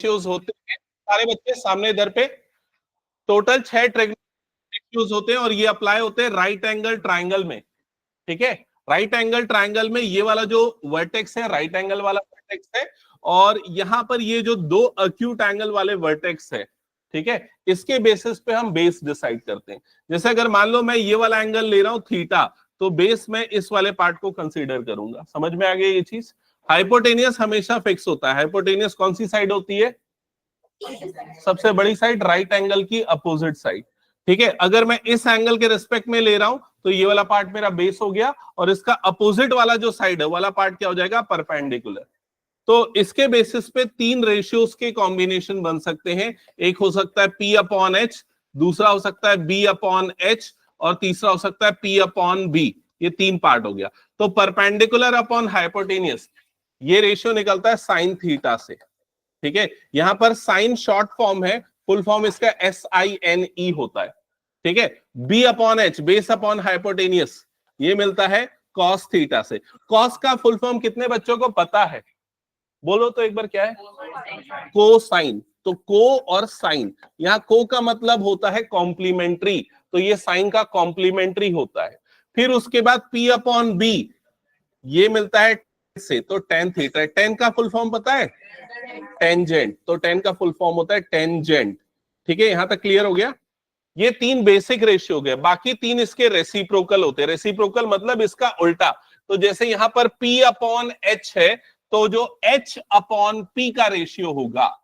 Ratios होते हैं सारे बच्चे सामने इधर पे, टोटल 6 रेशियोज होते हैं और ये अप्लाई होते हैं राइट एंगल ट्राइंगल में। ठीक है, राइट एंगल ट्राइंगल में ये वाला जो वर्टेक्स है राइट एंगल वाला वर्टेक्स है, और यहां पर ये जो दो अक्यूट एंगल वाले वर्टेक्स है, ठीक है, इसके बेसिस पे हम बेस डिसाइड करते हैं। जैसे अगर मान लो मैं ये वाला एंगल ले रहा हूं थीटा, तो बेस में इस वाले पार्ट को कंसीडर करूंगा। समझ में आ गया ये चीज? हाइपोटेनियस हमेशा फिक्स होता है। हाइपोटेनियस कौन सी साइड होती है? सबसे बड़ी साइड, राइट एंगल की अपोजिट साइड। ठीक है, अगर मैं इस एंगल के रिस्पेक्ट में ले रहा हूं तो ये वाला पार्ट मेरा बेस हो गया, और इसका अपोजिट वाला जो साइड है वाला पार्ट क्या हो जाएगा? परपेंडिकुलर। तो इसके बेसिस पे 3 रेशियोज के कॉम्बिनेशन बन सकते हैं। एक हो सकता है P अपॉन H, दूसरा हो सकता है B अपॉन H, और तीसरा हो सकता है P अपॉन B। ये 3 पार्ट हो गया। तो परपेंडिकुलर अपॉन हाइपोटेनियस, ये रेशियो निकलता है साइन थीटा से। ठीक है, यहां पर साइन शॉर्ट फॉर्म है, फुल फॉर्म इसका SINE होता है। ठीक है, B upon H, base upon hypotenuse, ये मिलता है कॉस थीटा से। कॉस का फुल फॉर्म कितने बच्चों को पता है? बोलो तो एक बार, क्या है? कोसाइन। तो को और साइन, यहां को का मतलब होता है कॉम्प्लीमेंट्री, तो ये साइन का कॉम्प्लीमेंट्री होता है। फिर उसके बाद P अपॉन B, ये मिलता है से, तो टेन थीटा। टेन का फुल फॉर्म पता है? टेंजेंट। तो टेन का फुल फॉर्म होता है टेंजेंट। ठीक है, यहां तक क्लियर हो गया? ये 3 बेसिक रेशियो हो गए, बाकी 3 इसके रेसिप्रोकल होते हैं। रेसिप्रोकल मतलब इसका उल्टा। तो जैसे यहां पर P अपॉन H है, तो जो H अपॉन P का रेशियो होगा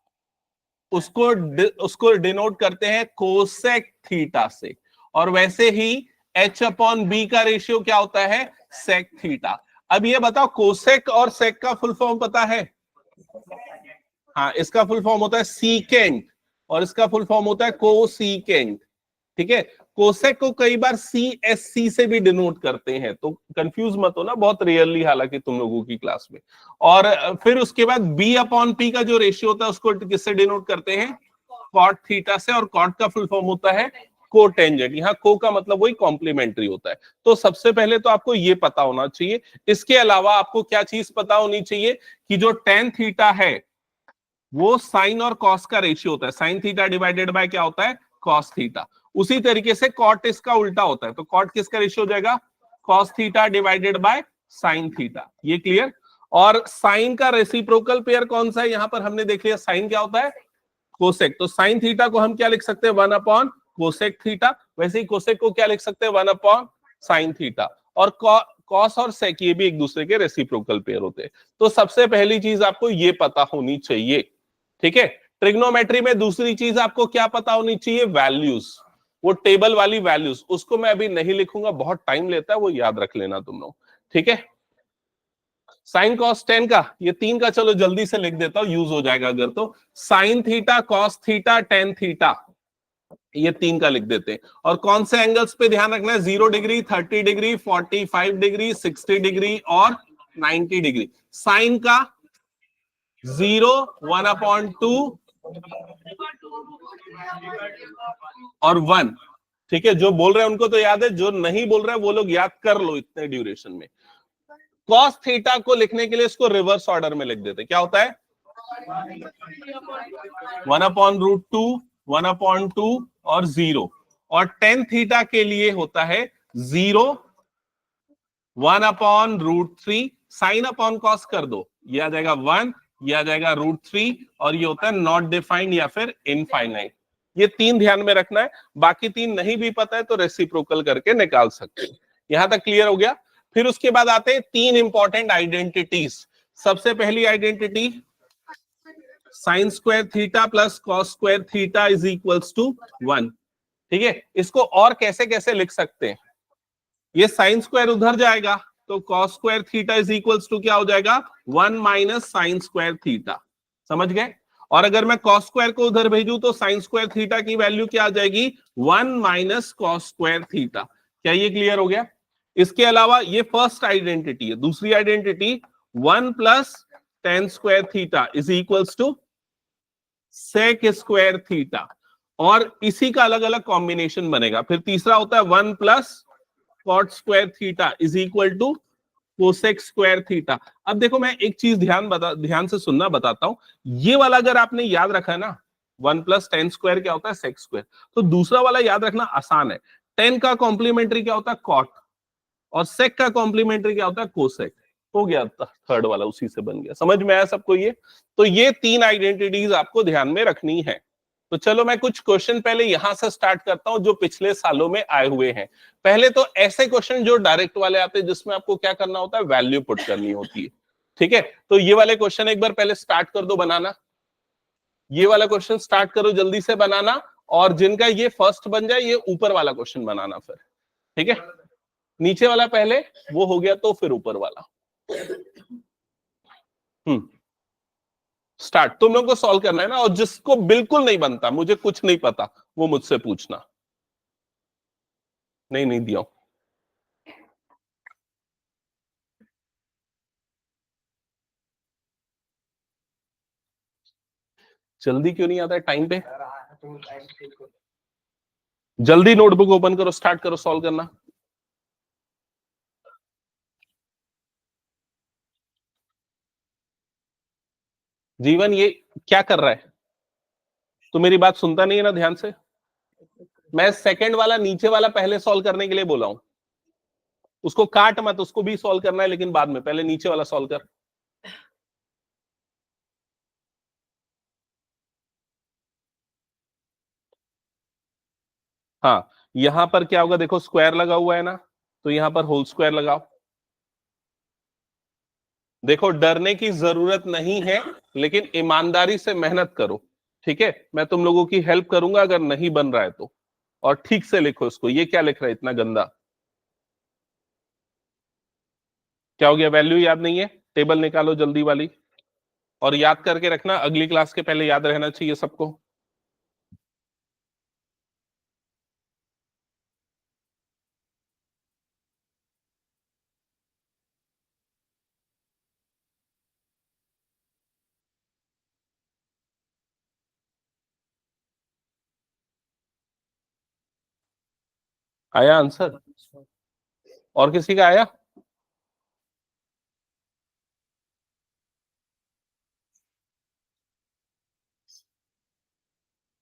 उसको डिनोट करते हैं कोसेक थीटा से, और वैसे ही H अपॉन B का रेशियो क्या होता है? Sec theta. अब ये बताओ, कोसेक और सेक का फुल फॉर्म पता है? हाँ, इसका फुल फॉर्म होता है सीकेंट, और इसका फुल फॉर्म होता है कोसीकेंट। ठीक है, कोसेक को कई बार CSC से भी डिनोट करते हैं, तो कंफ्यूज मत हो ना, बहुत रेयरली हालांकि तुम लोगों की क्लास में। और फिर उसके बाद B अपॉन P का जो रेशियो होता है उसको किससे डिनोट करते हैं? कॉट थीटा से, और कॉट का फुल फॉर्म होता है कोटेंजेंट। यहाँ को का मतलब वही कॉम्प्लीमेंट्री होता है। तो सबसे पहले तो आपको ये पता होना चाहिए। इसके अलावा आपको क्या चीज पता होनी चाहिए कि जो टेन थीटा है वो साइन और कॉस का रेशियो होता है। साइन थीटा डिवाइडेड बाय क्या होता है? Cos theta. उसी तरीके से कॉट इसका उल्टा होता है, तो कॉट किसका रेशियो हो जाएगा? Cos theta divided by sine theta. ये क्लियर? और साइन का रेसिप्रोकल पेयर कौन सा है? यहां पर हमने देख लिया, साइन क्या होता है? कोसेक। तो साइन थीटा को हम क्या लिख सकते हैं? 1 अपॉन कोसेक थीटा। वैसे ही कोसेक को क्या लिख सकते हैं? 1 अपॉन साइन थीटा। और कॉस और सेक ये भी एक दूसरे के रेसिप्रोकल पेयर होते हैं। तो सबसे पहली चीज आपको ये पता होनी चाहिए। ठीक है, ट्रिग्नोमेट्री में दूसरी चीज आपको क्या पता होनी चाहिए? वैल्यूज, वो टेबल वाली वैल्यूज। उसको मैं अभी नहीं लिखूंगा, बहुत टाइम लेता है, वो याद रख लेना तुम लोग। ठीक है, साइन कॉस टेन का, ये 3 का चलो जल्दी से लिख देता हूं, यूज हो जाएगा अगर तो। Sign theta, cos theta, tan theta, ये 3 का लिख देते हैं। और कौन से एंगल्स पे ध्यान रखना है? 0 डिग्री, 30 डिग्री, 45 डिग्री, 60 डिग्री और 90 डिग्री। साइन का 0, 1/2 और 1। ठीक है, जो बोल रहे हैं उनको तो याद है, जो नहीं बोल रहे हैं वो लोग याद कर लो इतने ड्यूरेशन में। कॉस थीटा को लिखने के लिए इसको रिवर्स ऑर्डर में लिख देते। क्या होता है? 1/√2, 1/2 और 0। और टेन थीटा के लिए होता है 0, 1/√3। साइन अपॉन कॉस कर दो, ये आ जाएगा 1, ये आ जाएगा √3, और ये होता है नॉट डिफाइंड या फिर इनफाइनाइट। ये 3 ध्यान में रखना है, बाकी 3 नहीं भी पता है तो रेसिप्रोकल करके निकाल सकते हैं। यहां तक क्लियर हो गया? फिर उसके बाद आते हैं 3 इंपॉर्टेंट आइडेंटिटीज। सबसे पहली identity, sine square theta plus cos square theta is equals to 1। ठीक है, इसको और कैसे कैसे लिख सकते हैं? ये साइन स्क्वायर उधर जाएगा तो cos square theta is equals to क्या हो जाएगा? 1 माइनस साइन स्क्वायर थीटा। समझ गए? और अगर मैं कॉस स्क्वायर को उधर भेजूं तो साइन स्क्वायर थीटा की वैल्यू क्या आ जाएगी? 1 माइनस कॉस स्क्वायर थीटा। क्या ये क्लियर हो गया? इसके अलावा ये फर्स्ट आइडेंटिटी है। दूसरी identity, 1 plus tan square theta is equals to sec square theta, और इसी का अलग अलग कॉम्बिनेशन बनेगा। फिर तीसरा होता है 1 plus cot square theta is equal to cosec square theta. अब देखो मैं एक चीज ध्यान से सुनना बताता हूं, ये वाला अगर आपने याद रखा है ना 1 + tan स्क्वायर क्या होता है सेक स्क्वायर, तो दूसरा वाला याद रखना आसान है। 10 का कॉम्प्लीमेंट्री क्या होता है कॉट, और सेक का कॉम्प्लीमेंट्री क्या होता है कोसेक। हो गया थर्ड वाला उसी से बन गया। समझ में आया सबको ये? तो ये 3 आइडेंटिटीज आपको ध्यान में रखनी है। तो चलो मैं कुछ क्वेश्चन पहले यहां से स्टार्ट करता हूं जो पिछले सालों में आए हुए हैं। पहले तो ऐसे क्वेश्चन जो डायरेक्ट वाले आते हैं जिसमें आपको क्या करना होता है वैल्यू पुट करनी होती है। ठीक है, तो ये वाले क्वेश्चन एक बार पहले स्टार्ट कर दो बनाना। ये वाला क्वेश्चन स्टार्ट करो जल्दी से बनाना, और जिनका ये फर्स्ट बन जाए ये ऊपर वाला क्वेश्चन बनाना फिर। ठीक है, नीचे वाला पहले वो हो गया तो फिर ऊपर वाला। स्टार्ट। तुम लोग को सॉल्व करना है ना, और जिसको बिल्कुल नहीं बनता, मुझे कुछ नहीं पता, वो मुझसे पूछना। नहीं दिया। जल्दी क्यों नहीं आता है टाइम पे? जल्दी नोटबुक ओपन करो, स्टार्ट करो सॉल्व करना। जीवन ये क्या कर रहा है? तो मेरी बात सुनता नहीं है ना ध्यान से। मैं सेकंड वाला नीचे वाला पहले सॉल्व करने के लिए बोला हूं, उसको काट मत, उसको भी सॉल्व करना है लेकिन बाद में, पहले नीचे वाला सॉल्व कर। हाँ, यहां पर क्या होगा देखो, स्क्वायर लगा हुआ है ना, तो यहां पर होल स्क्वायर लगाओ। देखो डरने की जरूरत नहीं है, लेकिन ईमानदारी से मेहनत करो। ठीक है, मैं तुम लोगों की हेल्प करूंगा अगर नहीं बन रहा है तो। और ठीक से लिखो इसको। ये क्या लिख रहा है इतना गंदा? क्या हो गया? वैल्यू याद नहीं है? टेबल निकालो जल्दी वाली, और याद करके रखना, अगली क्लास के पहले याद रहना चाहिए सबको। आया आंसर? और किसी का आया?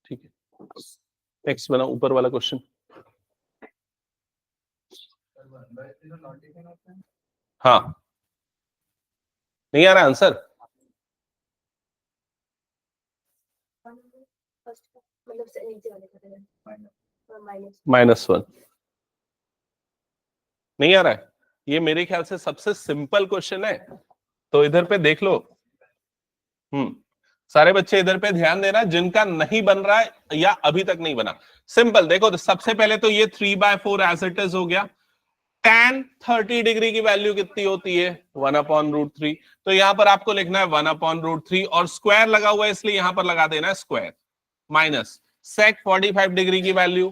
ठीक है, नेक्स्ट बना ऊपर वाला क्वेश्चन। हाँ, नहीं आ रहा आंसर? -1 नहीं आ रहा है? ये मेरे ख्याल से सबसे सिंपल क्वेश्चन है, तो इधर पे देख लो। सारे बच्चे इधर पे ध्यान देना जिनका नहीं बन रहा है या अभी तक नहीं बना। सिंपल देखो, तो सबसे पहले तो ये 3/4 एज इट इज हो गया। tan 30 डिग्री की वैल्यू कितनी होती है? 1/√3। तो यहां पर आपको लिखना है 1/√3, और स्क्वायर लगा हुआ है इसलिए यहां पर लगा देना है स्क्वायर। माइनस sec 45 डिग्री की वैल्यू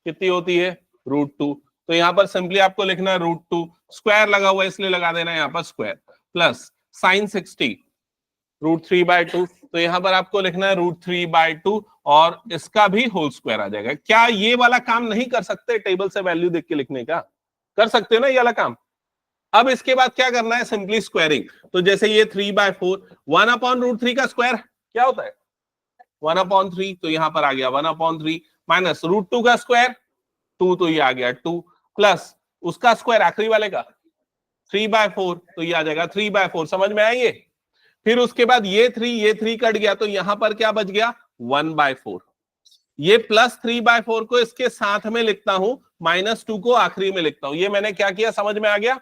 कितनी होती है? √2। तो यहां पर सिंपली आपको लिखना है √2, स्क्वायर लगा हुआ है इसलिए लगा देना है यहां पर स्क्वायर, प्लस sin 60 √3/2। तो यहां पर आपको लिखना है √3/2, और इसका भी होल स्क्वायर आ जाएगा। क्या ये वाला काम नहीं कर सकते टेबल से वैल्यू देख के लिखने का? कर सकते हो ना ये वाला काम। अब इसके बाद क्या करना है? Simply squaring. तो जैसे ये 3/4, 1/√3 का स्क्वायर क्या होता है? 1/3। तो यहां पर आ गया 1/3, माइनस √2 का स्क्वायर 2, तो ये आ गया 2, प्लस उसका स्क्वायर आखिरी वाले का 3/4, तो ये आ जाएगा 3/4। समझ में आई ये? फिर उसके बाद ये 3 कट गया, तो यहां पर क्या बच गया? 1/4। ये +3/4 को इसके साथ में लिखता हूं, -2 को आखिरी में लिखता हूं। ये मैंने क्या किया, समझ में आ गया?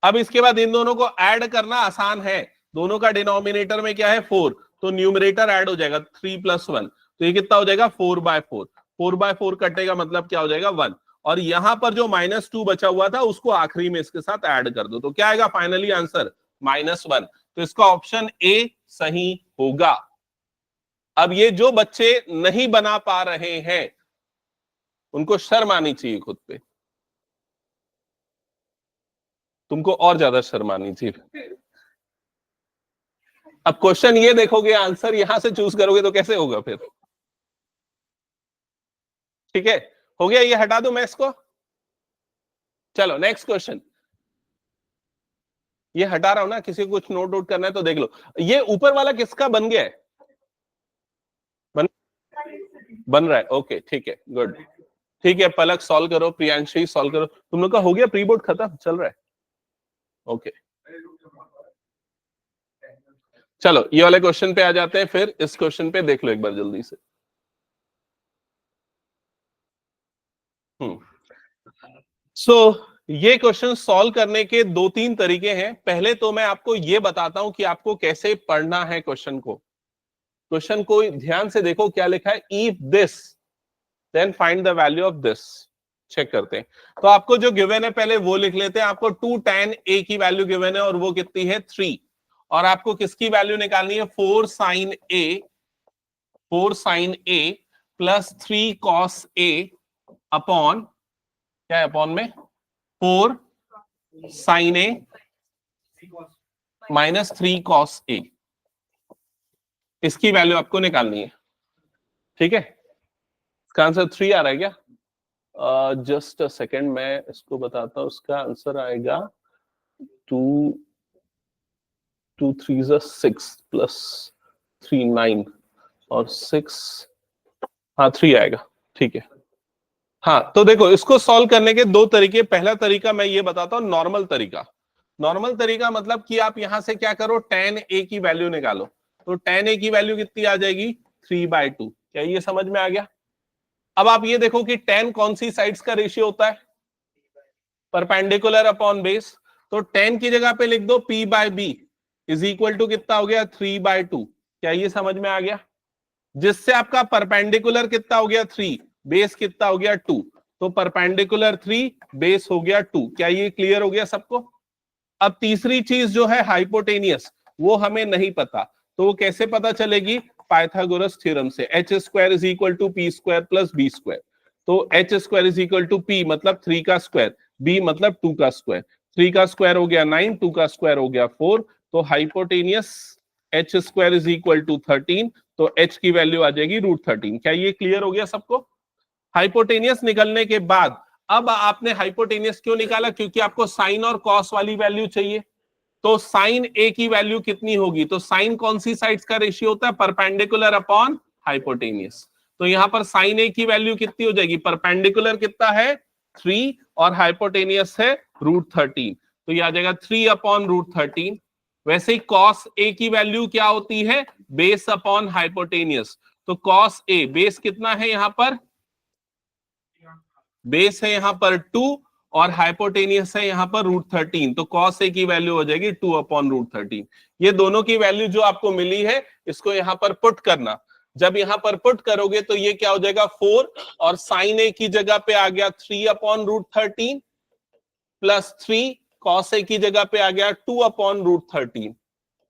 अब इसके बाद इन दोनों को ऐड करना आसान है। दोनों का डिनोमिनेटर में क्या है? 4, तो न्यूमरेटर ऐड हो जाएगा 3 + 1, तो ये कितना हो जाएगा? 4/4। 4/4 कटेगा मतलब क्या हो जाएगा? 1। और यहां पर जो -2 बचा हुआ था उसको आखिरी में इसके साथ ऐड कर दो, तो क्या आएगा फाइनली आंसर? -1। तो इसका ऑप्शन ए सही होगा। अब ये जो बच्चे नहीं बना पा रहे हैं उनको शर्म आनी चाहिए खुद पे, तुमको और ज्यादा शर्म आनी चाहिए। अब क्वेश्चन ये देखोगे, आंसर यहां से चूज करोगे तो कैसे होगा फिर? ठीक है, हो गया, ये हटा दो मैं इसको। चलो नेक्स्ट क्वेश्चन। ये हटा रहा हूं ना, किसी को कुछ नोट आउट करना है तो देख लो। ये ऊपर वाला किसका बन गया है? बन रहा है, ओके ठीक है, गुड। ठीक है, पलक सॉल्व करो, प्रियांशी सॉल्व करो। तुम लोग का हो गया प्री बोर्ड खत्म, चल रहा है? ओके चलो ये वाले क्वेश्चन पे आ जाते हैं, फिर इस क्वेश्चन पे देख लो एक बार जल्दी से। सो ये क्वेश्चन सॉल्व करने के 2-3 तरीके हैं। पहले तो मैं आपको ये बताता हूं कि आपको कैसे पढ़ना है क्वेश्चन को। क्वेश्चन को ध्यान से देखो, क्या लिखा है, if this then find the value of this. Check करते हैं। तो आपको जो गिवन है पहले वो लिख लेते हैं। आपको 2 tan a की वैल्यू गिवन है और वो कितनी है 3, और आपको किसकी वैल्यू निकालनी है 4 sin a plus 3 cos a upon, क्या है अपॉन में, 4 sin a minus 3 cos a। इसकी वैल्यू आपको निकालनी है, ठीक है। इसका आंसर 3 आ रहा है क्या? जस्ट अ सेकेंड, मैं इसको बताता हूं। इसका आंसर आएगा 2 2 3 6 प्लस 3 9 और 6, हाँ 3 आएगा, ठीक है। हाँ तो देखो, इसको सॉल्व करने के 2 तरीके। पहला तरीका मैं ये बताता हूँ, नॉर्मल तरीका। नॉर्मल तरीका मतलब कि आप यहां से क्या करो, tan a की वैल्यू निकालो। तो tan a की वैल्यू कितनी आ जाएगी 3/2। क्या ये समझ में आ गया? अब आप ये देखो कि tan कौन सी साइड्स का रेशियो होता है, परपेंडिकुलर अपॉन बेस। तो tan की जगह पे लिख दो p/b इज इक्वल टू कितना हो गया 3/2। क्या ये समझ में आ गया? जिससे आपका परपेंडिकुलर कितना हो गया 3, बेस कितना हो गया 2। तो परपेंडिकुलर 3, बेस हो गया 2। क्या ये क्लियर हो गया सबको? अब तीसरी चीज जो है हाइपोटेनियस, वो हमें नहीं पता। तो वो कैसे पता चलेगी? पाइथागोरस थ्योरम से। H square is equal to P square plus B square. तो H square is equal to P मतलब 3 का स्क्वायर, बी मतलब 2 का स्क्वायर। 3 का स्क्वायर हो गया 9, 2 का स्क्वायर हो गया 4। तो hypotenuse H square is equal to 13। तो एच की वैल्यू आ जाएगी √13। क्या ये क्लियर हो गया सबको? हाइपोटेनियस निकलने के बाद, अब आपने हाइपोटेनियस क्यों निकाला? क्योंकि आपको साइन और कॉस वाली वैल्यू चाहिए। तो साइन ए की वैल्यू कितनी होगी? तो साइन कौन सी साइड्स का रेशियो होता है? Perpendicular upon hypotenuse. तो यहां पर साइन ए की वैल्यू कितनी हो जाएगी? परपेंडिकुलर कितना है 3 और हाइपोटेनियस है √13। तो यह आ जाएगा 3/√13। वैसे ही कॉस ए की वैल्यू क्या होती है? Base upon hypotenuse. तो कॉस ए, बेस कितना है यहां पर? बेस है यहां पर 2 और हाइपोटेनियस है यहां पर √13। तो cos a की वैल्यू हो जाएगी 2/√13। ये दोनों की वैल्यू जो आपको मिली है, इसको यहां पर पुट करना। जब यहां पर पुट करोगे तो ये क्या हो जाएगा 4, और साइन a की जगह पे आ गया 3/√13 प्लस 3, cos a की जगह पे आ गया 2/√13।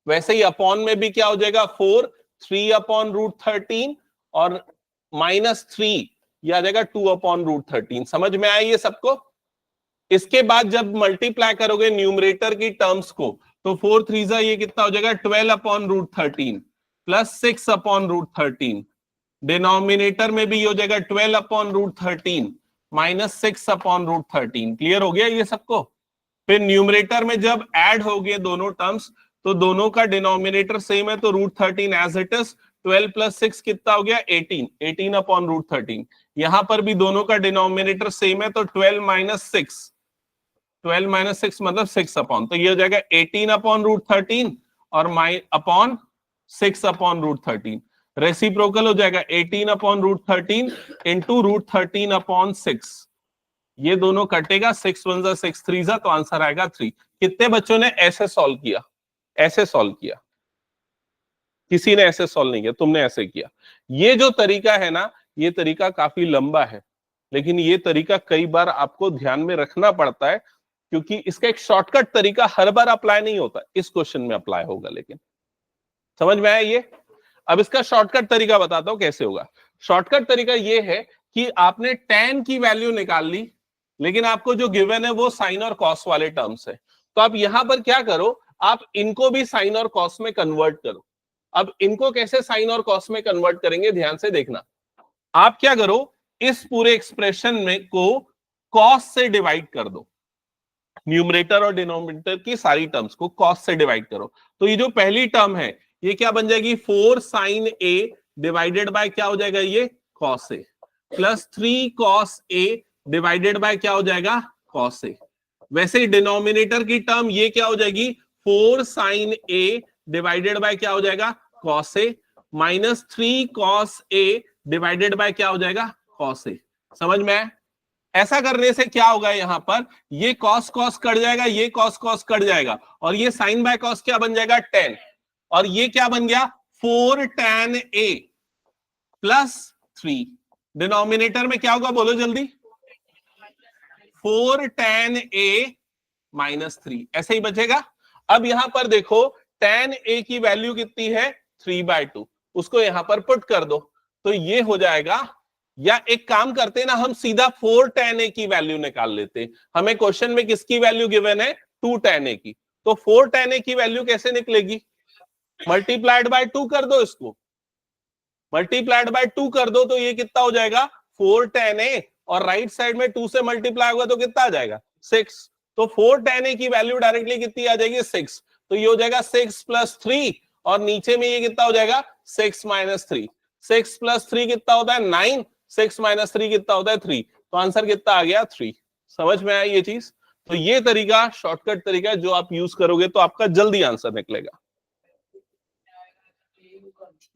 वैसे ही अपॉन में भी क्या हो जाएगा 4, 3/√13 और माइनस 3, यह आ जाएगा 2/√13। समझ में आया ये सबको? इसके बाद जब मल्टीप्लाई करोगे न्यूमरेटर की टर्म्स को, तो 4 3 ये कितना हो जाएगा 12/√13 प्लस 6/√13। डिनोमिनेटर में भी हो जाएगा 12/√13 माइनस 6/√13। क्लियर हो गया ये सबको? फिर न्यूमरेटर में जब ऐड हो गए दोनों टर्म्स, तो दोनों का डिनोमिनेटर सेम है, तो √13 एज इट इज। 12 प्लस 6 कितना हो गया 18, 18/√13। यहां पर भी दोनों का डिनोमिनेटर सेम है, तो 12 माइनस 6, 12 माइनस 6 मतलब 6 अपॉन। तो ये हो जाएगा 18/√13 और अपॉन 6/√13। रेसिप्रोकल हो जाएगा 18/√13 इंटू √13/6। ये दोनों कटेगा, 6 1 जा 6 3 जा, तो आंसर आएगा 3। कितने बच्चों ने ऐसे सॉल्व किया? ऐसे सॉल्व किया? किसी ने ऐसे सॉल्व नहीं किया, तुमने ऐसे किया। ये जो तरीका है ना, ये तरीका काफी लंबा है, लेकिन ये तरीका कई बार आपको ध्यान में रखना पड़ता है, क्योंकि इसका एक शॉर्टकट तरीका हर बार अप्लाई नहीं होता। इस क्वेश्चन में अप्लाई होगा, लेकिन समझ में आया ये? अब इसका शॉर्टकट तरीका बताता हूं कैसे होगा। शॉर्टकट तरीका ये है कि आपने tan की वैल्यू निकाल ली, लेकिन आपको जो गिवन है वो साइन और कॉस वाले टर्म्स है। तो आप यहां पर क्या करो, आप इनको भी साइन और कॉस में कन्वर्ट करो। अब इनको कैसे साइन और कॉस में कन्वर्ट करेंगे, ध्यान से देखना। आप क्या करो, इस पूरे एक्सप्रेशन में को कॉस से डिवाइड कर दो। न्यूमरेटर और डिनोमिनेटर की सारी टर्म्स को कॉस से डिवाइड करो। तो ये जो पहली टर्म है ये क्या बन जाएगी, 4 साइन ए डिवाइडेड बाय क्या हो जाएगा, ये cos A, plus 3 cos A divided by क्या हो जाएगा, कॉस ए। वैसे ही डिनोमिनेटर की टर्म ये क्या हो जाएगी, 4 साइन ए डिवाइडेड बाय क्या हो जाएगा, cos A, minus 3 cos A divided by क्या हो जाएगा, कॉस ए। समझ में आया? ऐसा करने से क्या होगा, यहां पर ये कॉस कॉस कट जाएगा, ये कॉस कॉस कट जाएगा, और ये साइन बाय कॉस क्या बन जाएगा, टेन, और ये क्या बन गया, 4 tan ए प्लस 3। डिनोमिनेटर में क्या होगा, बोलो जल्दी, 4 tan ए माइनस 3, ऐसे ही बचेगा। अब यहां पर देखो tan ए की वैल्यू कितनी है, 3/2, उसको यहां पर पुट कर दो, तो ये हो जाएगा। या एक काम करते हैं ना, हम सीधा 4 tan ए की वैल्यू निकाल लेते हैं। हमें क्वेश्चन में किसकी वैल्यू गिवन है, 2 tan ए की, तो 4 tan ए की वैल्यू कैसे निकलेगी, मल्टीप्लाइड बाय 2 कर दो, इसको मल्टीप्लाइड बाय 2 कर दो, तो ये कितना हो जाएगा, 4 tan ए, और राइट साइड में 2 से मल्टीप्लाई होगा तो कितना आ जाएगा, 6। तो 4 tan ए की वैल्यू डायरेक्टली कितनी आ जाएगी, 6। तो ये हो जाएगा 6 + 3, और नीचे में ये कितना हो जाएगा, 6 - 3। 6 + 3 कितना होता है, 9। 6 - 3 कितना होता है, 3। तो आंसर कितना आ गया, 3। समझ में आया ये चीज? तो ये तरीका शॉर्टकट तरीका है जो आप यूज करोगे तो आपका जल्दी आंसर निकलेगा।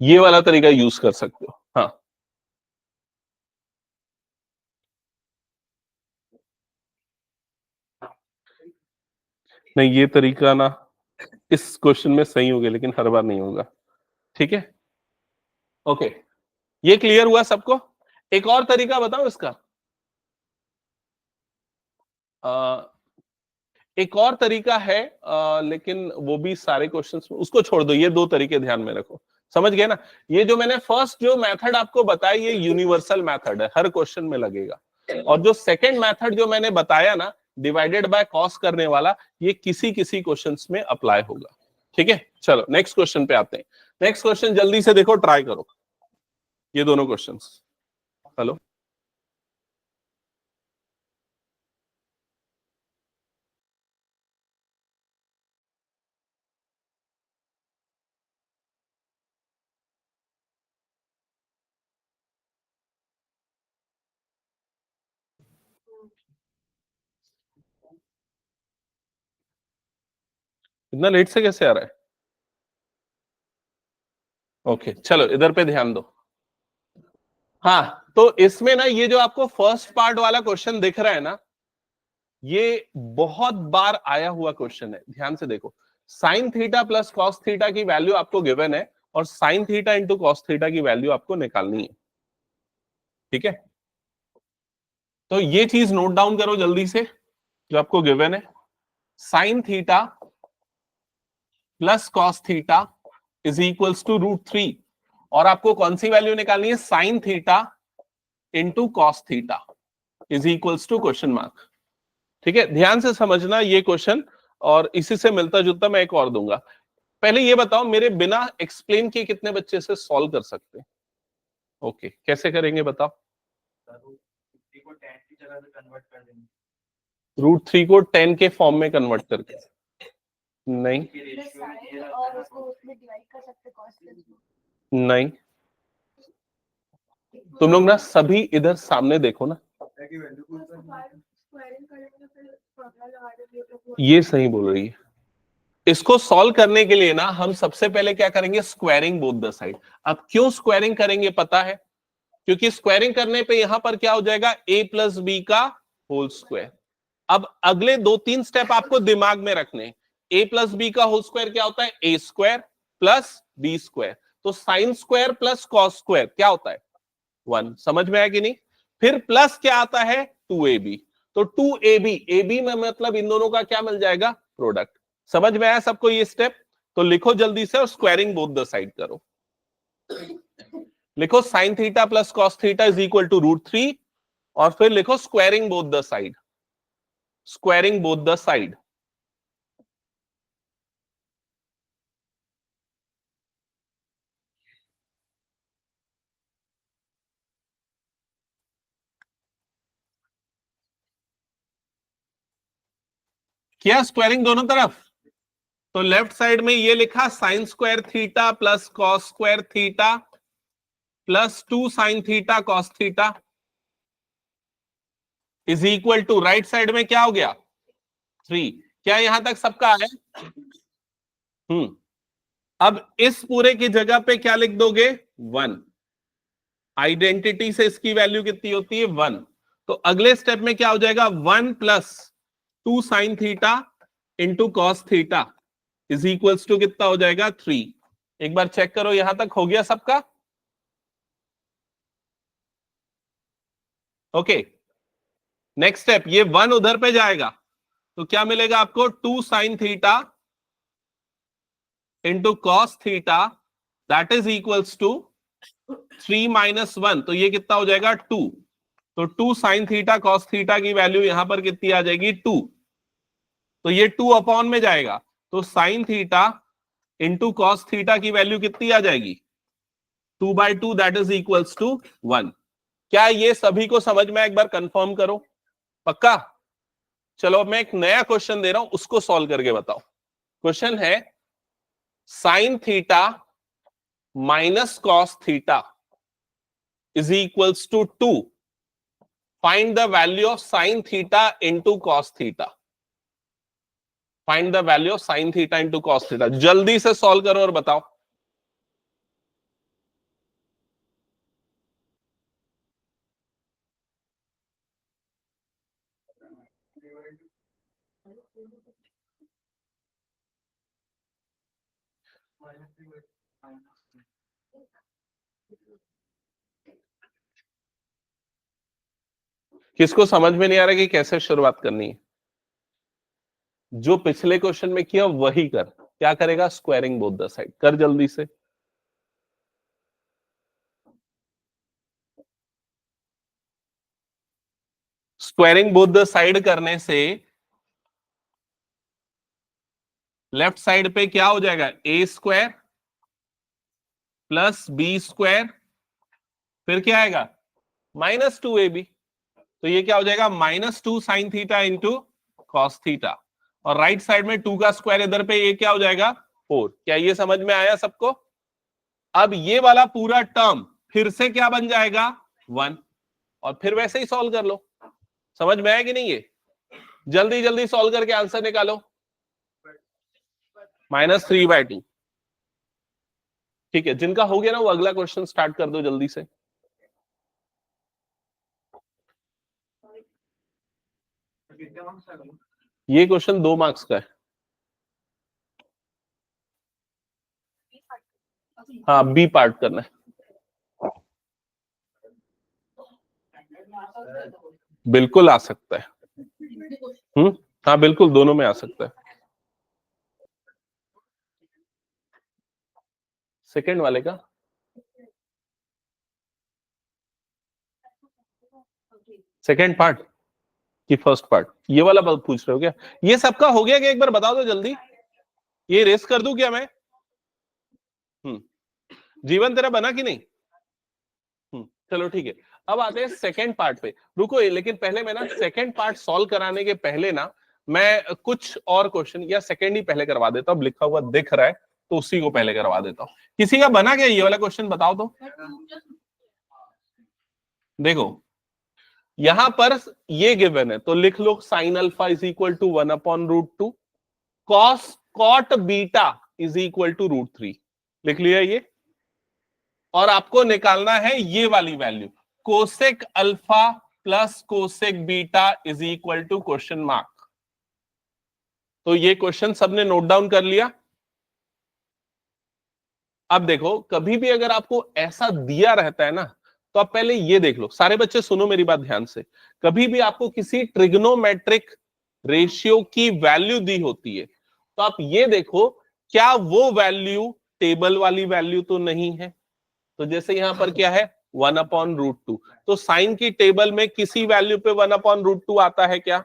ये वाला तरीका यूज कर सकते हो। हाँ, नहीं ये तरीका ना इस क्वेश्चन में सही होगा, लेकिन हर बार नहीं होगा। ठीक है, ओके, ये क्लियर हुआ सबको? एक और तरीका बताओ इसका। आ, एक और तरीका है, लेकिन वो भी सारे क्वेश्चंस में, उसको छोड़ दो, ये दो तरीके ध्यान में रखो। समझ गए ना? ये जो मैंने फर्स्ट जो मेथड आपको बताया ये यूनिवर्सल मेथड है, हर क्वेश्चन में लगेगा। और जो सेकंड मेथड जो मैंने बताया ना, डिवाइडेड बाय कॉस करने वाला, ये किसी किसी क्वेश्चंस में अप्लाई होगा। ठीक है, चलो नेक्स्ट क्वेश्चन पे आते हैं। नेक्स्ट क्वेश्चन जल्दी से देखो, ट्राई करो ये दोनों क्वेश्चंस। हेलो, इतना लेट से कैसे आ रहा है? ओके, चलो इधर पे ध्यान दो। हाँ, तो इसमें ना ये जो आपको फर्स्ट पार्ट वाला क्वेश्चन दिख रहा है ना, ये बहुत बार आया हुआ क्वेश्चन है, ध्यान से देखो। Sign theta plus cos theta की वैल्यू आपको गिवन है, और sign theta into cos theta की वैल्यू आपको निकालनी है। ठीक है, तो ये चीज नोट डाउन करो जल्दी से, जो आपको गिवन है, sine theta plus cos theta is equals to √3, और आपको कौन सी वैल्यू निकालनी है, sine theta into cos theta is equals to question mark. ठीक है, ध्यान से समझना ये क्वेश्चन, और इसी से मिलता जुलता मैं एक और दूंगा। पहले ये बताओ, मेरे बिना एक्सप्लेन किए कितने बच्चे से सॉल्व कर सकते हैं? ओके, कैसे करेंगे बताओ। √3 को 10 के फॉर्म में कन्वर्ट करके? नहीं, नहीं, तुम लोग ना सभी इधर सामने देखो ना, ये सही बोल रही है। इसको सॉल्व करने के लिए ना हम सबसे पहले क्या करेंगे, स्क्वायरिंग बोथ द साइड। अब क्यों स्क्वायरिंग करेंगे पता है, क्योंकि स्क्वायरिंग करने पे यहां पर क्या हो जाएगा, a + b का होल स्क्वायर। अब अगले 2-3 स्टेप आपको दिमाग में रखने, a + b का होल स्क्वायर क्या होता है, a² + b²। तो sine square plus cos square क्या होता है, 1। समझ में आया कि नहीं? फिर प्लस क्या आता है, 2ab। तो 2ab, ab में मतलब इन दोनों का क्या मिल जाएगा, प्रोडक्ट। समझ में आया सबको ये स्टेप? तो लिखो जल्दी से, और स्क्वायरिंग बोथ द साइड करो। लिखो sine theta plus cos theta is equal to √3, और फिर लिखो squaring both the side, squaring both the side. क्या स्क्वायरिंग दोनों तरफ, तो लेफ्ट साइड में ये लिखा sine square theta plus cos square theta plus 2 sine theta cos theta is equal to, right side में क्या हो गया 3। क्या यहां तक सबका है? अब इस पूरे की जगह पे क्या लिख दोगे 1। आइडेंटिटी से इसकी वैल्यू कितनी होती है 1। तो अगले स्टेप में क्या हो जाएगा 1 plus 2 sine theta into cos theta is equals to कितना हो जाएगा 3। एक बार चेक करो यहां तक हो गया सबका? ओके, नेक्स्ट स्टेप, ये 1 उधर पे जाएगा तो क्या मिलेगा आपको 2 sine theta into cos theta that is equals to 3 minus 1, तो ये कितना हो जाएगा 2। तो 2 साइन थीटा कॉस थीटा की वैल्यू यहां पर कितनी आ जाएगी 2, तो ये 2 अपॉन में जाएगा, तो sign theta into cos theta की वैल्यू कितनी आ जाएगी 2/2 दैट इज इक्वल्स टू 1। क्या ये सभी को समझ में? एक बार कंफर्म करो, पक्का? चलो अब मैं एक नया क्वेश्चन दे रहा हूं, उसको सॉल्व करके बताओ। क्वेश्चन है sine theta minus cos theta is equals to 2, find the value of sine theta into cos theta. Find the value of sine theta into cos theta, जल्दी से सॉल्व करो और बताओ। किसको समझ में नहीं आ रहा कि कैसे शुरुआत करनी है? जो पिछले क्वेश्चन में किया वही कर। क्या करेगा? Squaring both the side. कर जल्दी से। स्क्वायरिंग बोथ द साइड करने से लेफ्ट साइड पे क्या हो जाएगा ए स्क्वायर प्लस बी स्क्वायर, फिर क्या आएगा -2ab, तो ये क्या हो जाएगा -2 sine theta into cos theta, और राइट साइड में 2 का स्क्वायर इधर पे, ये क्या हो जाएगा 4। क्या ये समझ में आया सबको? अब ये वाला पूरा टर्म फिर से क्या बन जाएगा 1, और फिर वैसे ही सॉल्व कर लो। समझ में आया कि नहीं? ये जल्दी जल्दी सॉल्व करके आंसर निकालो। -3/2। ठीक है, जिनका हो गया ना वो अगला क्वेश्चन स्टार्ट कर दो जल्दी से। ये क्वेश्चन 2 मार्क्स का है। हाँ, बी पार्ट करना है। बिल्कुल आ सकता है। हाँ बिल्कुल, दोनों में आ सकता है। सेकंड वाले का सेकंड पार्ट की फर्स्ट पार्ट, ये वाला बात पूछ रहे हो क्या? ये सबका हो गया क्या? एक बार बता दो जल्दी। ये रेस कर दूं क्या मैं? जीवन तेरा बना कि नहीं? चलो ठीक है, अब आते हैं सेकंड पार्ट पे। रुको, लेकिन पहले मैं ना सेकंड पार्ट सॉल्व कराने के पहले ना मैं कुछ और क्वेश्चन या सेकंड ही पहले करवा देता हूँ। लिखा हुआ दिख रहा है तो उसी को पहले करवा देता हूँ। किसी का बना क्या ये वाला क्वेश्चन? बताओ तो। देखो यहां पर ये गिवन है तो लिख लो sine alpha is equal to 1/√2, cos cot beta is equal to √3। लिख लिया ये। और आपको निकालना है ये वाली value, cosec alpha plus cosec beta is equal to question mark. तो ये क्वेश्चन सबने नोट डाउन कर लिया? अब देखो, कभी भी अगर आपको ऐसा दिया रहता है ना, तो आप पहले ये देख लो। सारे बच्चे सुनो मेरी बात ध्यान से। कभी भी आपको किसी ट्रिग्नोमेट्रिक रेशियो की वैल्यू दी होती है तो आप ये देखो क्या वो वैल्यू टेबल वाली वैल्यू तो नहीं है। तो जैसे यहां पर क्या है 1/√2, तो साइन की टेबल में किसी वैल्यू पे 1/√2 आता है क्या?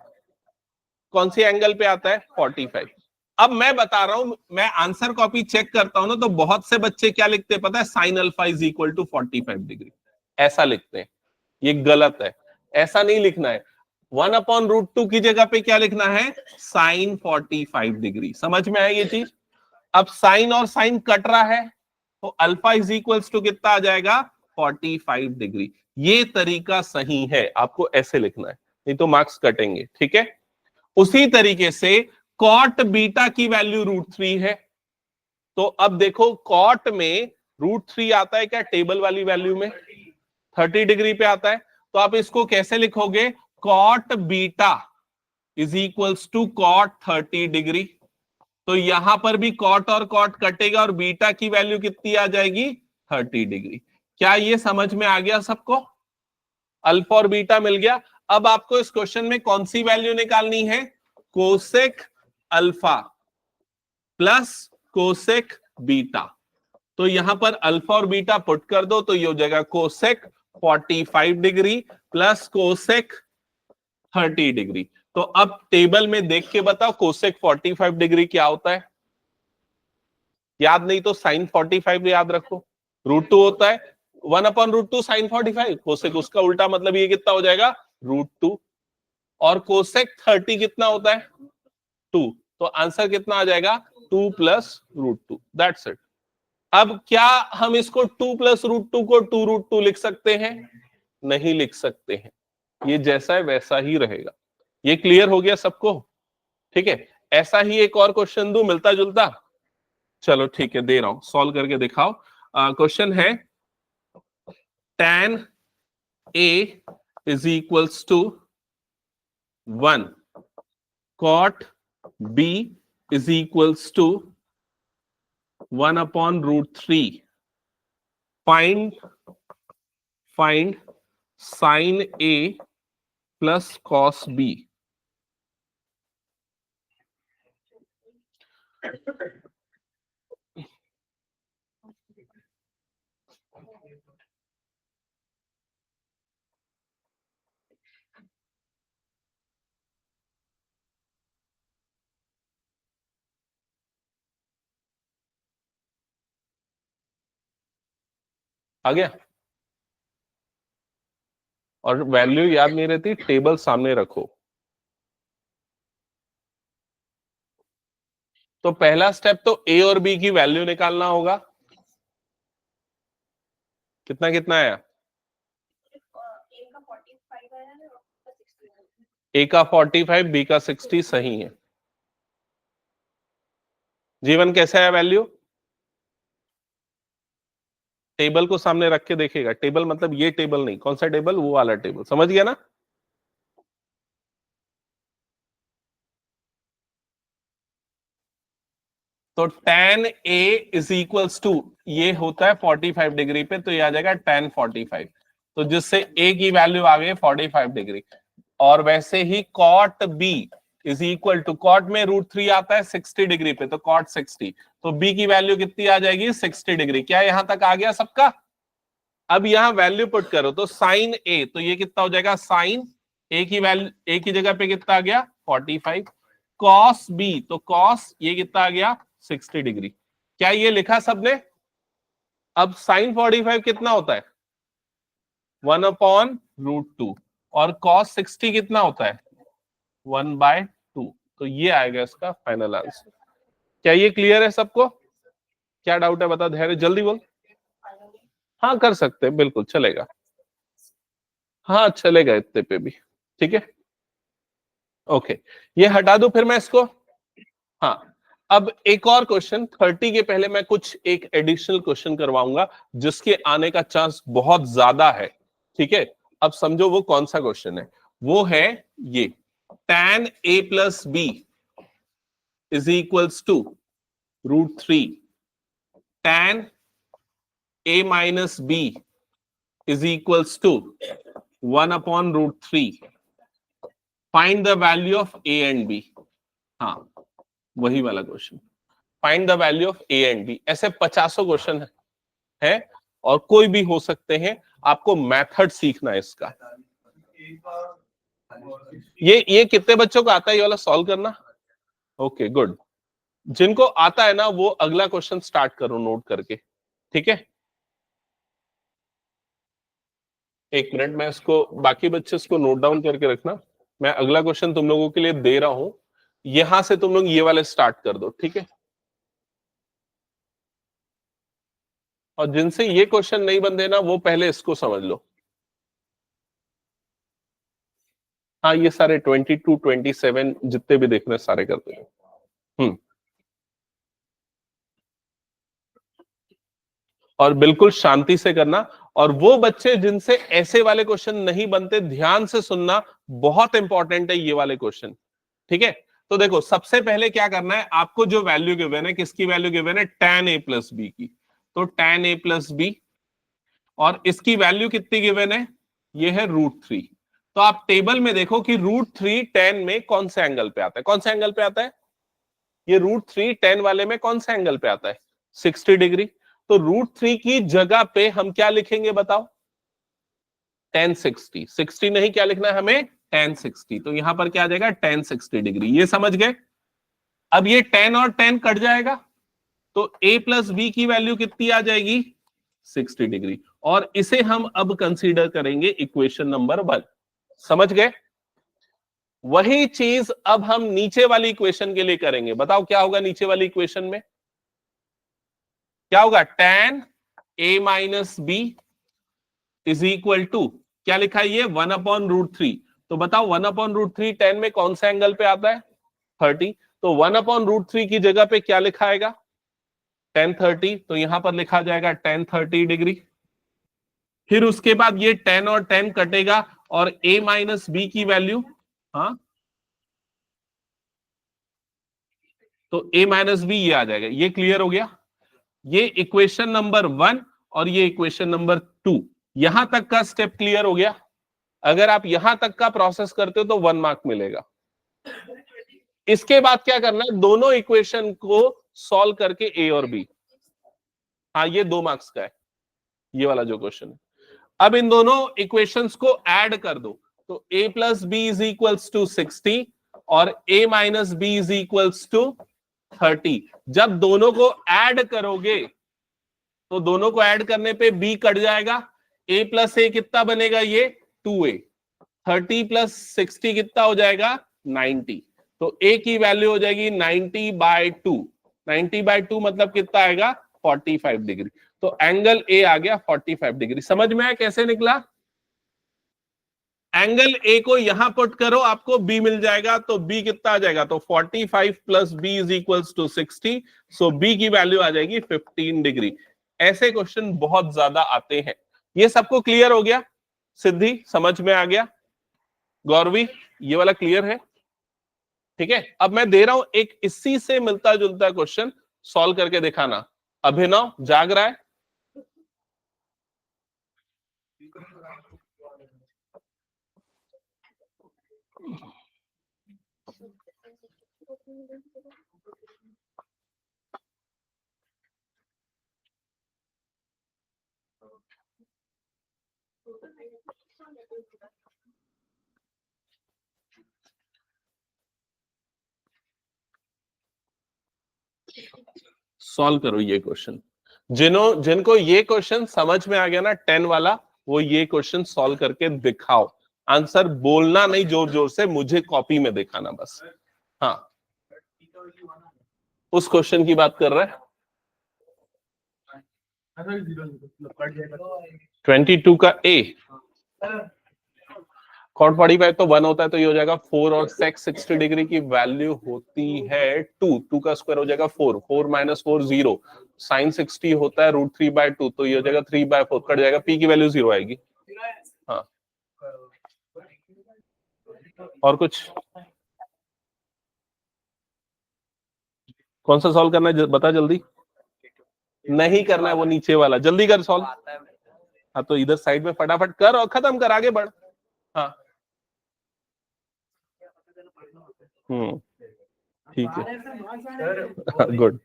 कौन सी एंगल पे आता है 45। अब मैं बता रहा हूं, मैं आंसर कॉपी चेक करता हूं ना, तो बहुत से बच्चे क्या लिखते हैं पता है? Sine alpha is equal to 45 degree, ऐसा लिखते हैं। ये गलत है, ऐसा नहीं लिखना है। 1/√2 की जगह पे क्या लिखना है, साइन 45 डिग्री। समझ में आया ये चीज? अब साइन और साइन कट रहा है तो अल्फा इज इक्वल्स टू कितना आ जाएगा, 45 डिग्री। ये तरीका सही है, आपको ऐसे लिखना है, नहीं तो मार्क्स कटेंगे। ठीक है, उसी तरीके से कॉट बीटा की वैल्यू √3 है। तो अब देखो कॉट में √3 आता है क्या टेबल वाली वैल्यू में, 30 डिग्री पे आता है। तो आप इसको कैसे लिखोगे, cot beta is equals to cot 30 degree. तो यहां पर भी कॉट और कॉट कटेगा और बीटा की वैल्यू कितनी आ जाएगी, 30 डिग्री। क्या ये समझ में आ गया सबको? अल्फा और बीटा मिल गया। अब आपको इस क्वेश्चन में कौन सी वैल्यू निकालनी है, cosec alpha plus cosec beta. तो यहां पर अल्फा और बीटा पुट कर दो तो ये हो जाएगा cosec 45 degree plus cosec 30 degree. तो अब टेबल में देख के बताओ कोसेक 45 डिग्री क्या होता है। याद नहीं तो साइन 45 याद रखो, √2 होता है, 1/√2 साइन 45, कोसेक उसका उल्टा, मतलब ये कितना हो जाएगा, √2। और कोसेक 30 कितना होता है, 2। तो आंसर कितना आ जाएगा, 2 प्लस √2। That's it. अब क्या हम इसको 2 प्लस √2 को 2√2 लिख सकते हैं? नहीं लिख सकते हैं, ये जैसा है वैसा ही रहेगा। ये क्लियर हो गया सबको? ठीक है, ऐसा ही एक और क्वेश्चन दूं मिलता जुलता। चलो ठीक है, दे रहा हूं, सॉल्व करके दिखाओ। क्वेश्चन है tan A is equals to 1, cot B is equals to 1/√3, find sin A plus cos B। आ गया? और वैल्यू याद नहीं रहती, टेबल सामने रखो। तो पहला स्टेप तो ए और बी की वैल्यू निकालना होगा। कितना कितना आया, ए का 45 बी का 60 सही है। जीवन कैसे आया वैल्यू, टेबल को सामने रख के देखेगा। टेबल मतलब ये टेबल नहीं, कौन सा टेबल, वो वाला टेबल, समझ गया ना? तो tan A is equals to, ये होता है 45 डिग्री पे, तो ये आ जाएगा tan 45। तो जिससे A की वैल्यू आ गई 45 डिग्री। और वैसे ही cot B is equal to, cot में √3 आता है 60 डिग्री पे, तो cot 60। तो B की वैल्यू कितनी आ जाएगी, 60 डिग्री। क्या यहां तक आ गया सबका? अब यहां वैल्यू पुट करो तो साइन A, तो ये कितना हो जाएगा, साइन A की वैल्यू, A की जगह पे कितना आ गया, 45। कॉस B, तो कॉस ये कितना आ गया, 60 डिग्री। क्या ये लिखा सबने? अब साइन 45 कितना होता है, 1/√2। और कॉस 60 कितना होता है, 1/2। तो ये आएगा इसका फाइनल आंसर। क्या ये क्लियर है सबको? क्या डाउट है बता, धैर्य जल्दी बोल। हाँ कर सकते हैं, बिल्कुल चलेगा। हाँ चलेगा इतने पे भी, ठीक है। ओके, ये हटा दो फिर मैं इसको। हाँ, अब एक और क्वेश्चन, 30 के पहले मैं कुछ एक एडिशनल क्वेश्चन करवाऊंगा जिसके आने का चांस बहुत ज्यादा है। ठीक है, अब समझो वो कौन सा क्वेश्चन है। वो है ये, tan A plus B is equals to √3, tan A minus B is equals to 1/√3, find the value of A and B। हाँ, वही वाला question, find the value of A and B. ऐसे 50 क्वेश्चन है और कोई भी हो सकते हैं, आपको मेथड सीखना है इसका। ये कितने बच्चों को आता है ये वाला सॉल्व करना? ओके गुड, जिनको आता है ना वो अगला क्वेश्चन स्टार्ट करो नोट करके, ठीक है। एक मिनट, मैं इसको, बाकी बच्चे इसको नोट डाउन करके रखना। मैं अगला क्वेश्चन तुम लोगों के लिए दे रहा हूं, यहां से तुम लोग ये वाले स्टार्ट कर दो, ठीक है। और जिनसे ये क्वेश्चन नहीं बन देना वो पहले इसको समझ लो। हाँ, ये सारे 22, 27 जितने भी देखने सारे करते हैं। और बिल्कुल शांति से करना। और वो बच्चे जिनसे ऐसे वाले क्वेश्चन नहीं बनते, ध्यान से सुनना, बहुत इंपॉर्टेंट है ये वाले क्वेश्चन, ठीक है। तो देखो, सबसे पहले क्या करना है, आपको जो वैल्यू गिवन है, किसकी वैल्यू गिवन है, tan a प्लस बी की। तो tan a प्लस बी, और इसकी वैल्यू कितनी गिवन है, ये है √3। तो आप टेबल में देखो कि √3 tan में कौन से एंगल पे आता है, कौन से एंगल पे आता है, ये √3 tan वाले में कौन से एंगल पे आता है, 60 डिग्री। तो √3 की जगह पे हम क्या लिखेंगे बताओ, tan 60। 60 नहीं, क्या लिखना है हमें, tan 60। तो यहां पर क्या आ जाएगा, tan 60 डिग्री। ये समझ गए। अब ये tan और tan कट जाएगा, तो a प्लस बी की वैल्यू कितनी आ जाएगी, 60 डिग्री। और इसे हम अब कंसीडर करेंगे इक्वेशन नंबर 1। समझ गए। वही चीज अब हम नीचे वाली इक्वेशन के लिए करेंगे। बताओ क्या होगा नीचे वाली इक्वेशन में, क्या होगा, tan a minus B is equal to, क्या लिखा है ये, 1/√3। तो बताओ 1/√3 tan में कौन सा एंगल पे आता है, 30। तो 1/√3 की जगह पे क्या लिखा आएगा, tan 30। तो यहां पर लिखा जाएगा tan 30 डिग्री। फिर उसके बाद ये tan और tan कटेगा, और a माइनस बी की वैल्यू, हाँ, तो a माइनस बी ये आ जाएगा। ये क्लियर हो गया। ये इक्वेशन नंबर 1 और ये इक्वेशन नंबर 2, यहां तक का स्टेप क्लियर हो गया। अगर आप यहां तक का प्रोसेस करते हो तो 1 मार्क मिलेगा। इसके बाद क्या करना है, दोनों इक्वेशन को सॉल्व करके ए और बी, हाँ ये 2 मार्क्स का है ये वाला जो क्वेश्चन है। अब इन दोनों इक्वेशंस को ऐड कर दो। तो a plus B is equals to 60 और a minus B is equals to 30। जब दोनों को ऐड करोगे तो दोनों को ऐड करने पे b कट जाएगा, a प्लस ए कितना बनेगा, ये 2a। 30 प्लस 60 कितना हो जाएगा, 90। तो a की वैल्यू हो जाएगी 90/2। 90/2 मतलब कितना आएगा, 45 डिग्री। तो एंगल ए आ गया 45 डिग्री। समझ में आया कैसे निकला। एंगल ए को यहां पुट करो, आपको बी मिल जाएगा। तो बी कितना आ जाएगा, तो 45 plus B is equals to 60। So B की वैल्यू आ जाएगी 15 डिग्री। ऐसे क्वेश्चन बहुत ज्यादा आते हैं। ये सबको क्लियर हो गया, सिद्धि समझ में आ गया, गौरवी ये वाला क्लियर है, ठीक है। अब मैं दे रहा हूं एक इसी से मिलता जुलता क्वेश्चन, सॉल्व करके दिखाना। अभिनव जाग रहा है, सॉल्व करो ये क्वेश्चन। जिनको ये क्वेश्चन समझ में आ गया ना 10 वाला, वो ये क्वेश्चन सॉल्व करके दिखाओ। आंसर बोलना नहीं जोर जोर से, मुझे कॉपी में दिखाना बस। हाँ, उस क्वेश्चन की बात कर रहा है। 22 का ए cot 45 तो 1 होता है, तो ये हो जाएगा 4 और sec 60 डिग्री की वैल्यू होती है 2 का स्क्वायर हो जाएगा 4, 4 माइनस 4 0, sin 60 होता है √3/2, तो ये हो जाएगा 3/4 कट जाएगा, p की वैल्यू 0 आएगी। हाँ, और कुछ कौन सा सॉल्व करना है बता जल्दी। नहीं करना है वो नीचे वाला, जल्दी कर सॉल्व। हाँ, तो इधर साइड में फटाफट कर और खत्म कर, आगे बढ़। हाँ, ठीक है, गुड।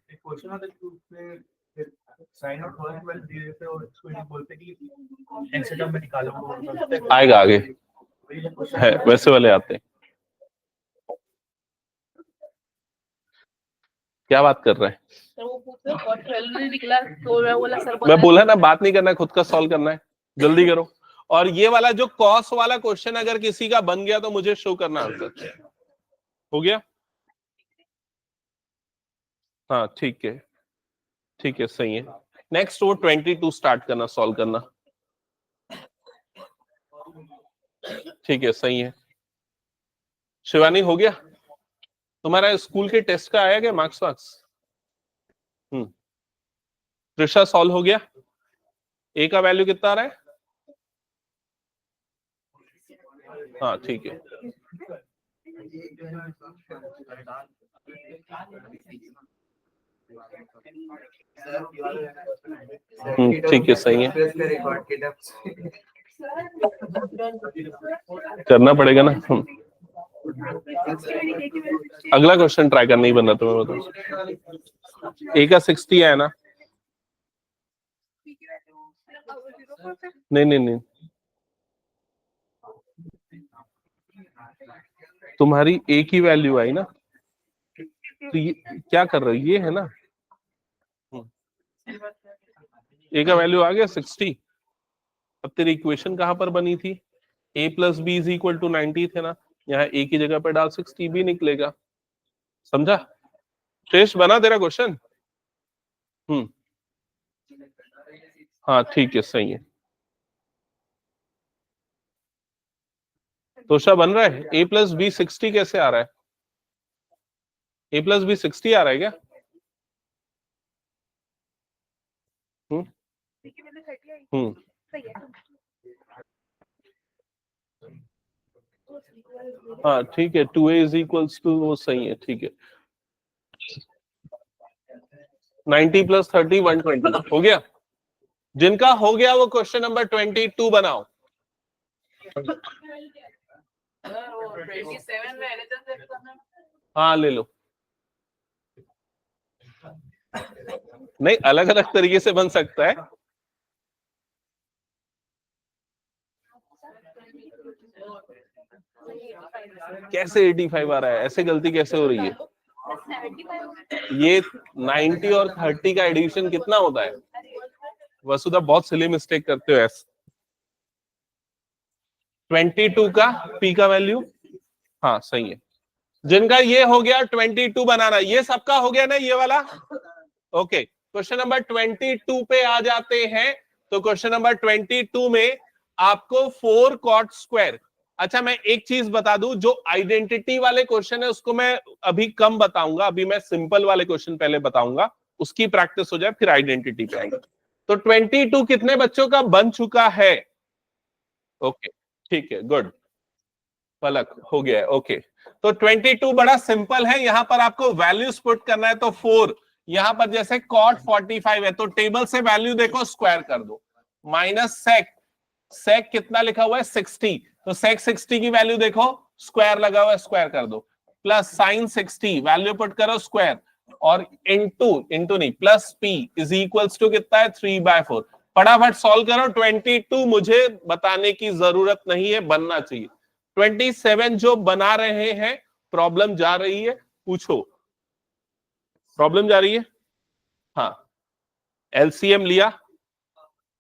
आएगा आगे है, वैसे वाले आते हैं। क्या बात कर रहे हैं, मैं बोला ना बात नहीं करना है, खुद का सॉल्व करना है, जल्दी करो। और ये वाला जो कॉस वाला क्वेश्चन अगर किसी का बन गया तो मुझे शो करना आंसर। हो गया? हाँ ठीक है, ठीक है, सही है। नेक्स्ट वो 22 स्टार्ट करना, सॉल्व करना। ठीक है, सही है। शिवानी हो गया? तुम्हारा स्कूल के टेस्ट का आया क्या मार्क्स वार्क्स? त्रिषा सॉल्व हो गया? ए का वैल्यू कितना आ रहा है? हाँ ठीक है, ठीक है, सही है। करना पड़ेगा ना। अगला क्वेश्चन ट्राई करना ही बन रहा तुम्हें, बताओ। ए का 60 है ना? नहीं नहीं नहीं, तुम्हारी ए की वैल्यू आई ना, तो ये क्या कर रहे हो, ये है ना। ए का वैल्यू आ गया 60। अब तेरी इक्वेशन कहां पर बनी थी? a plus B is equal to 90 थे ना, यहाँ a की जगह पे डाल 60 भी निकलेगा। समझा? शेष बना तेरा क्वेश्चन? हाँ ठीक है, सही है। तोशा बन रहा है? a प्लस बी 60 कैसे आ रहा है? a प्लस बी 60 आ रहा है क्या? हाँ ठीक है, 2a इज इक्वल्स टू, वो सही है, ठीक है। 90 प्लस 30 120 हो गया। जिनका हो गया वो क्वेश्चन नंबर 22 बनाओ। हाँ ले लो। नहीं, अलग अलग तरीके से बन सकता है। कैसे 85 आ रहा है? ऐसे गलती कैसे हो रही है? ये 90 और 30 का एडिशन कितना होता है? वसुधा बहुत सिली मिस्टेक करते हो ऐसे। 22 का पी का वैल्यू, हाँ सही है। जिनका ये हो गया 22 बनाना, ये सबका हो गया ना ये वाला? ओके, क्वेश्चन नंबर 22 पे आ जाते हैं। तो क्वेश्चन नंबर 22 में आपको 4 कॉट स्क्वायर। अच्छा, मैं एक चीज बता दूं, जो आइडेंटिटी वाले क्वेश्चन है उसको मैं अभी कम बताऊंगा, अभी मैं सिंपल वाले क्वेश्चन पहले बताऊंगा, उसकी प्रैक्टिस हो जाए फिर आइडेंटिटी पे आएंगे। तो 22 कितने बच्चों का बन चुका है? ओके ठीक है, गुड। पलक हो गया है, ओके। तो 22 बड़ा सिंपल है, यहां पर आपको वैल्यूज पुट करना है। तो 4 यहां पर जैसे कॉट 45 है तो टेबल से वैल्यू देखो, स्क्वायर कर दो। माइनस सेक, सेक कितना लिखा हुआ है 60, तो सेक 60 की वैल्यू देखो, स्क्वायर लगा हुआ है, स्क्वायर कर दो। प्लस साइन 60 वैल्यू पुट करो, स्क्वायर। और इंटू, इंटू नहीं, plus P is equals to कितना है 3/4। फटाफट सॉल्व करो। 22 मुझे बताने की जरूरत नहीं है, बनना चाहिए। 27 जो बना रहे हैं, प्रॉब्लम जा रही है, पूछो। प्रॉब्लम जा रही है? हाँ, एलसीएम लिया।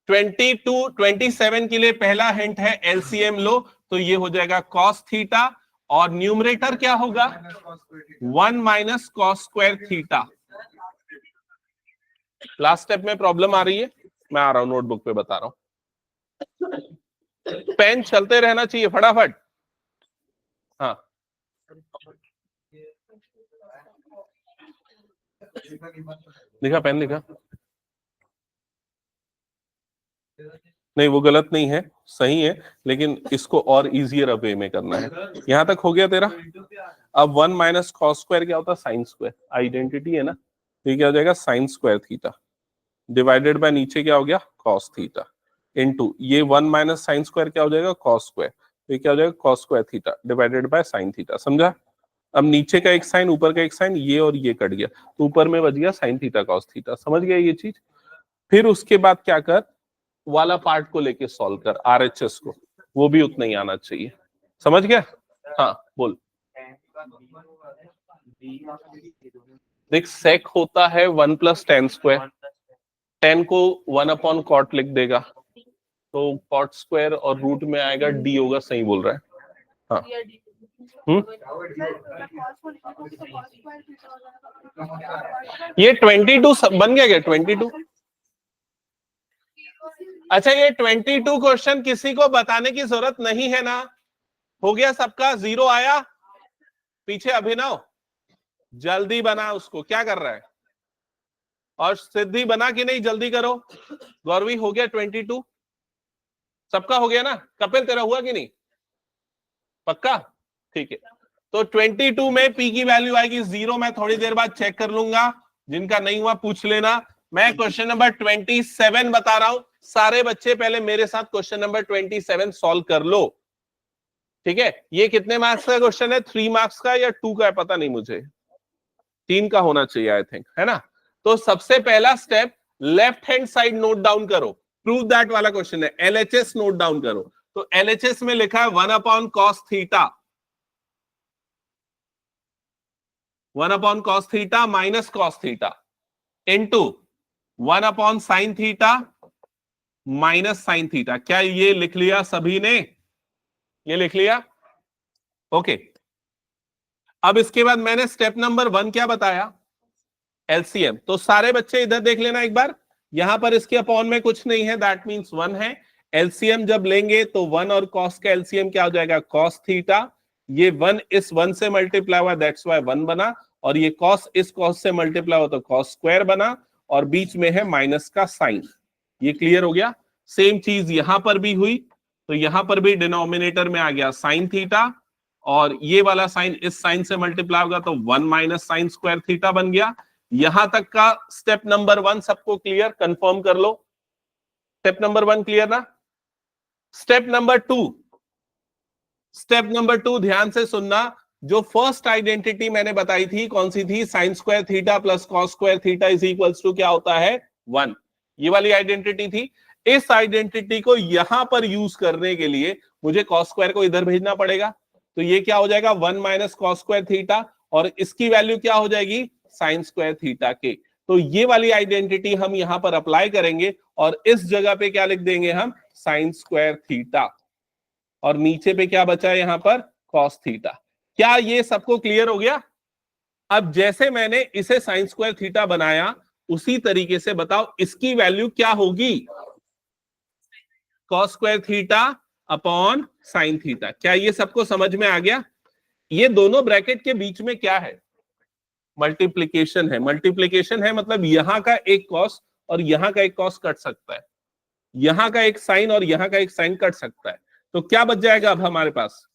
27 के लिए पहला हिंट है एलसीएम लो, तो ये हो जाएगा कॉस थीटा, और न्यूमरेटर क्या होगा 1 minus cos square theta. Last step में प्रॉब्लम आ रही है, मैं आ रहा हूं, नोटबुक पे बता रहा हूं। पेन चलते रहना चाहिए फटाफट। हाँ, लिखा, पेन लिखा? नहीं, वो गलत नहीं है, सही है, लेकिन इसको और इजियर वे में करना है। यहां तक हो गया तेरा? अब 1 माइनस कॉस स्क्वायर क्या होता है? साइन स्क्वायर, आइडेंटिटी है ना, तो ये क्या हो जाएगा sign square theta, divided by नीचे क्या हो गया कॉस थीटा, इनटू ये 1 माइनस साइन स्क्वायर क्या हो जाएगा कॉस स्क्वायर, तो ये क्या हो जाएगा cos square theta divided by sine theta. समझा? अब नीचे का एक साइन, ऊपर का एक साइन, ये और ये कट गया, तो ऊपर में बच गया साइन थीटा कॉस थीटा। समझ गया ये चीज? फिर उसके बाद क्या कर, वाला पार्ट को लेके सॉल्व कर, आरएचएस को, वो भी उतना ही आना चाहिए। समझ गया? हाँ बोल। देख, सेक होता है 1 प्लस टेन स्क्वायर, 10 को 1 अपॉन कॉट लिख देगा, तो कॉट स्क्वायर और रूट में आएगा डी होगा, सही बोल रहा है। हाँ ये 22 बन गया क्या 22? अच्छा ये 22 क्वेश्चन किसी को बताने की जरूरत नहीं है ना? हो गया सबका, जीरो आया। पीछे अभिनव जल्दी बना, उसको क्या कर रहा है? और सिद्धि बना कि नहीं? जल्दी करो। गौरवी हो गया 22? सबका हो गया ना? कपिल तेरा हुआ कि नहीं? पक्का? ठीक है। तो 22 में पी की वैल्यू आएगी 0। मैं थोड़ी देर बाद चेक कर लूंगा, जिनका नहीं हुआ पूछ लेना। मैं क्वेश्चन नंबर 27 बता रहा हूं। सारे बच्चे पहले मेरे साथ क्वेश्चन नंबर 27 सॉल्व कर लो, ठीक है? ये कितने मार्क्स का क्वेश्चन है? 3 मार्क्स का या 2 का है, पता नहीं मुझे, 3 का होना चाहिए आई थिंक, है ना? तो सबसे पहला step, left hand side note down करो। प्रूव दैट वाला क्वेश्चन है। एलएचएस नोट डाउन करो। तो एलएचएस में लिखा है 1/cos theta, 1/cos theta minus cos theta into 1/sin theta minus sin theta. क्या ये लिख लिया सभी ने? ये लिख लिया? ओके। अब इसके बाद मैंने स्टेप नंबर 1 क्या बताया? एलसीएम। तो सारे बच्चे इधर देख लेना एक बार। यहां पर इसके अपॉन में कुछ नहीं है, दैट मींस 1 है। एलसीएम जब लेंगे तो 1 और cos का एलसीएम क्या हो जाएगा? cos theta. ये 1 इस 1 से मल्टीप्लाई हुआ, दैट्स व्हाई 1 बना। और ये cos इस cos से मल्टीप्लाई हुआ तो cos स्क्वायर बना। और बीच में है माइनस का साइन। ये क्लियर हो गया? सेम चीज यहां पर भी हुई। तो यहां पर भी डिनोमिनेटर में आ गया साइन थीटा, और ये वाला साइन इस साइन से मल्टीप्लाई होगा तो 1 माइनस साइन स्क्वायर थीटा बन गया। यहां तक का स्टेप नंबर 1 सबको क्लियर? कंफर्म कर लो। स्टेप नंबर 1 क्लियर ना? स्टेप नंबर 2, स्टेप नंबर 2 ध्यान से सुनना। जो फर्स्ट आइडेंटिटी मैंने बताई थी कौन सी थी? Sine square theta plus cos square theta is equals to क्या होता है? 1। ये वाली आइडेंटिटी थी। इस आइडेंटिटी को यहां पर यूज करने के लिए मुझे कॉस स्क्वायर को इधर भेजना पड़ेगा। तो ये क्या हो जाएगा? 1 माइनस कॉस स्क्वायर थीटा, और इसकी वैल्यू क्या हो जाएगी? साइन स्क्वायर थीटा के। तो ये वाली आइडेंटिटी हम यहां पर अप्लाई करेंगे, और इस जगह पे क्या लिख देंगे हम? Sign square theta. और नीचे पे क्या बचा है यहां पर? Cos theta. क्या ये सबको क्लियर हो गया? अब जैसे मैंने इसे साइन स्क्वायर थीटा बनाया, उसी तरीके से बताओ इसकी वैल्यू क्या होगी? Cos square theta upon sine theta. क्या ये सबको समझ में आ गया? ये दोनों ब्रैकेट के बीच में क्या है? मल्टीप्लीकेशन है। मल्टीप्लीकेशन है मतलब यहां का एक कॉस और यहां का एक कॉस कट सकता है, यहां का एक साइन और यहां का एक साइन कट सकता है। तो क्या बच जाएगा अब हमारे पास?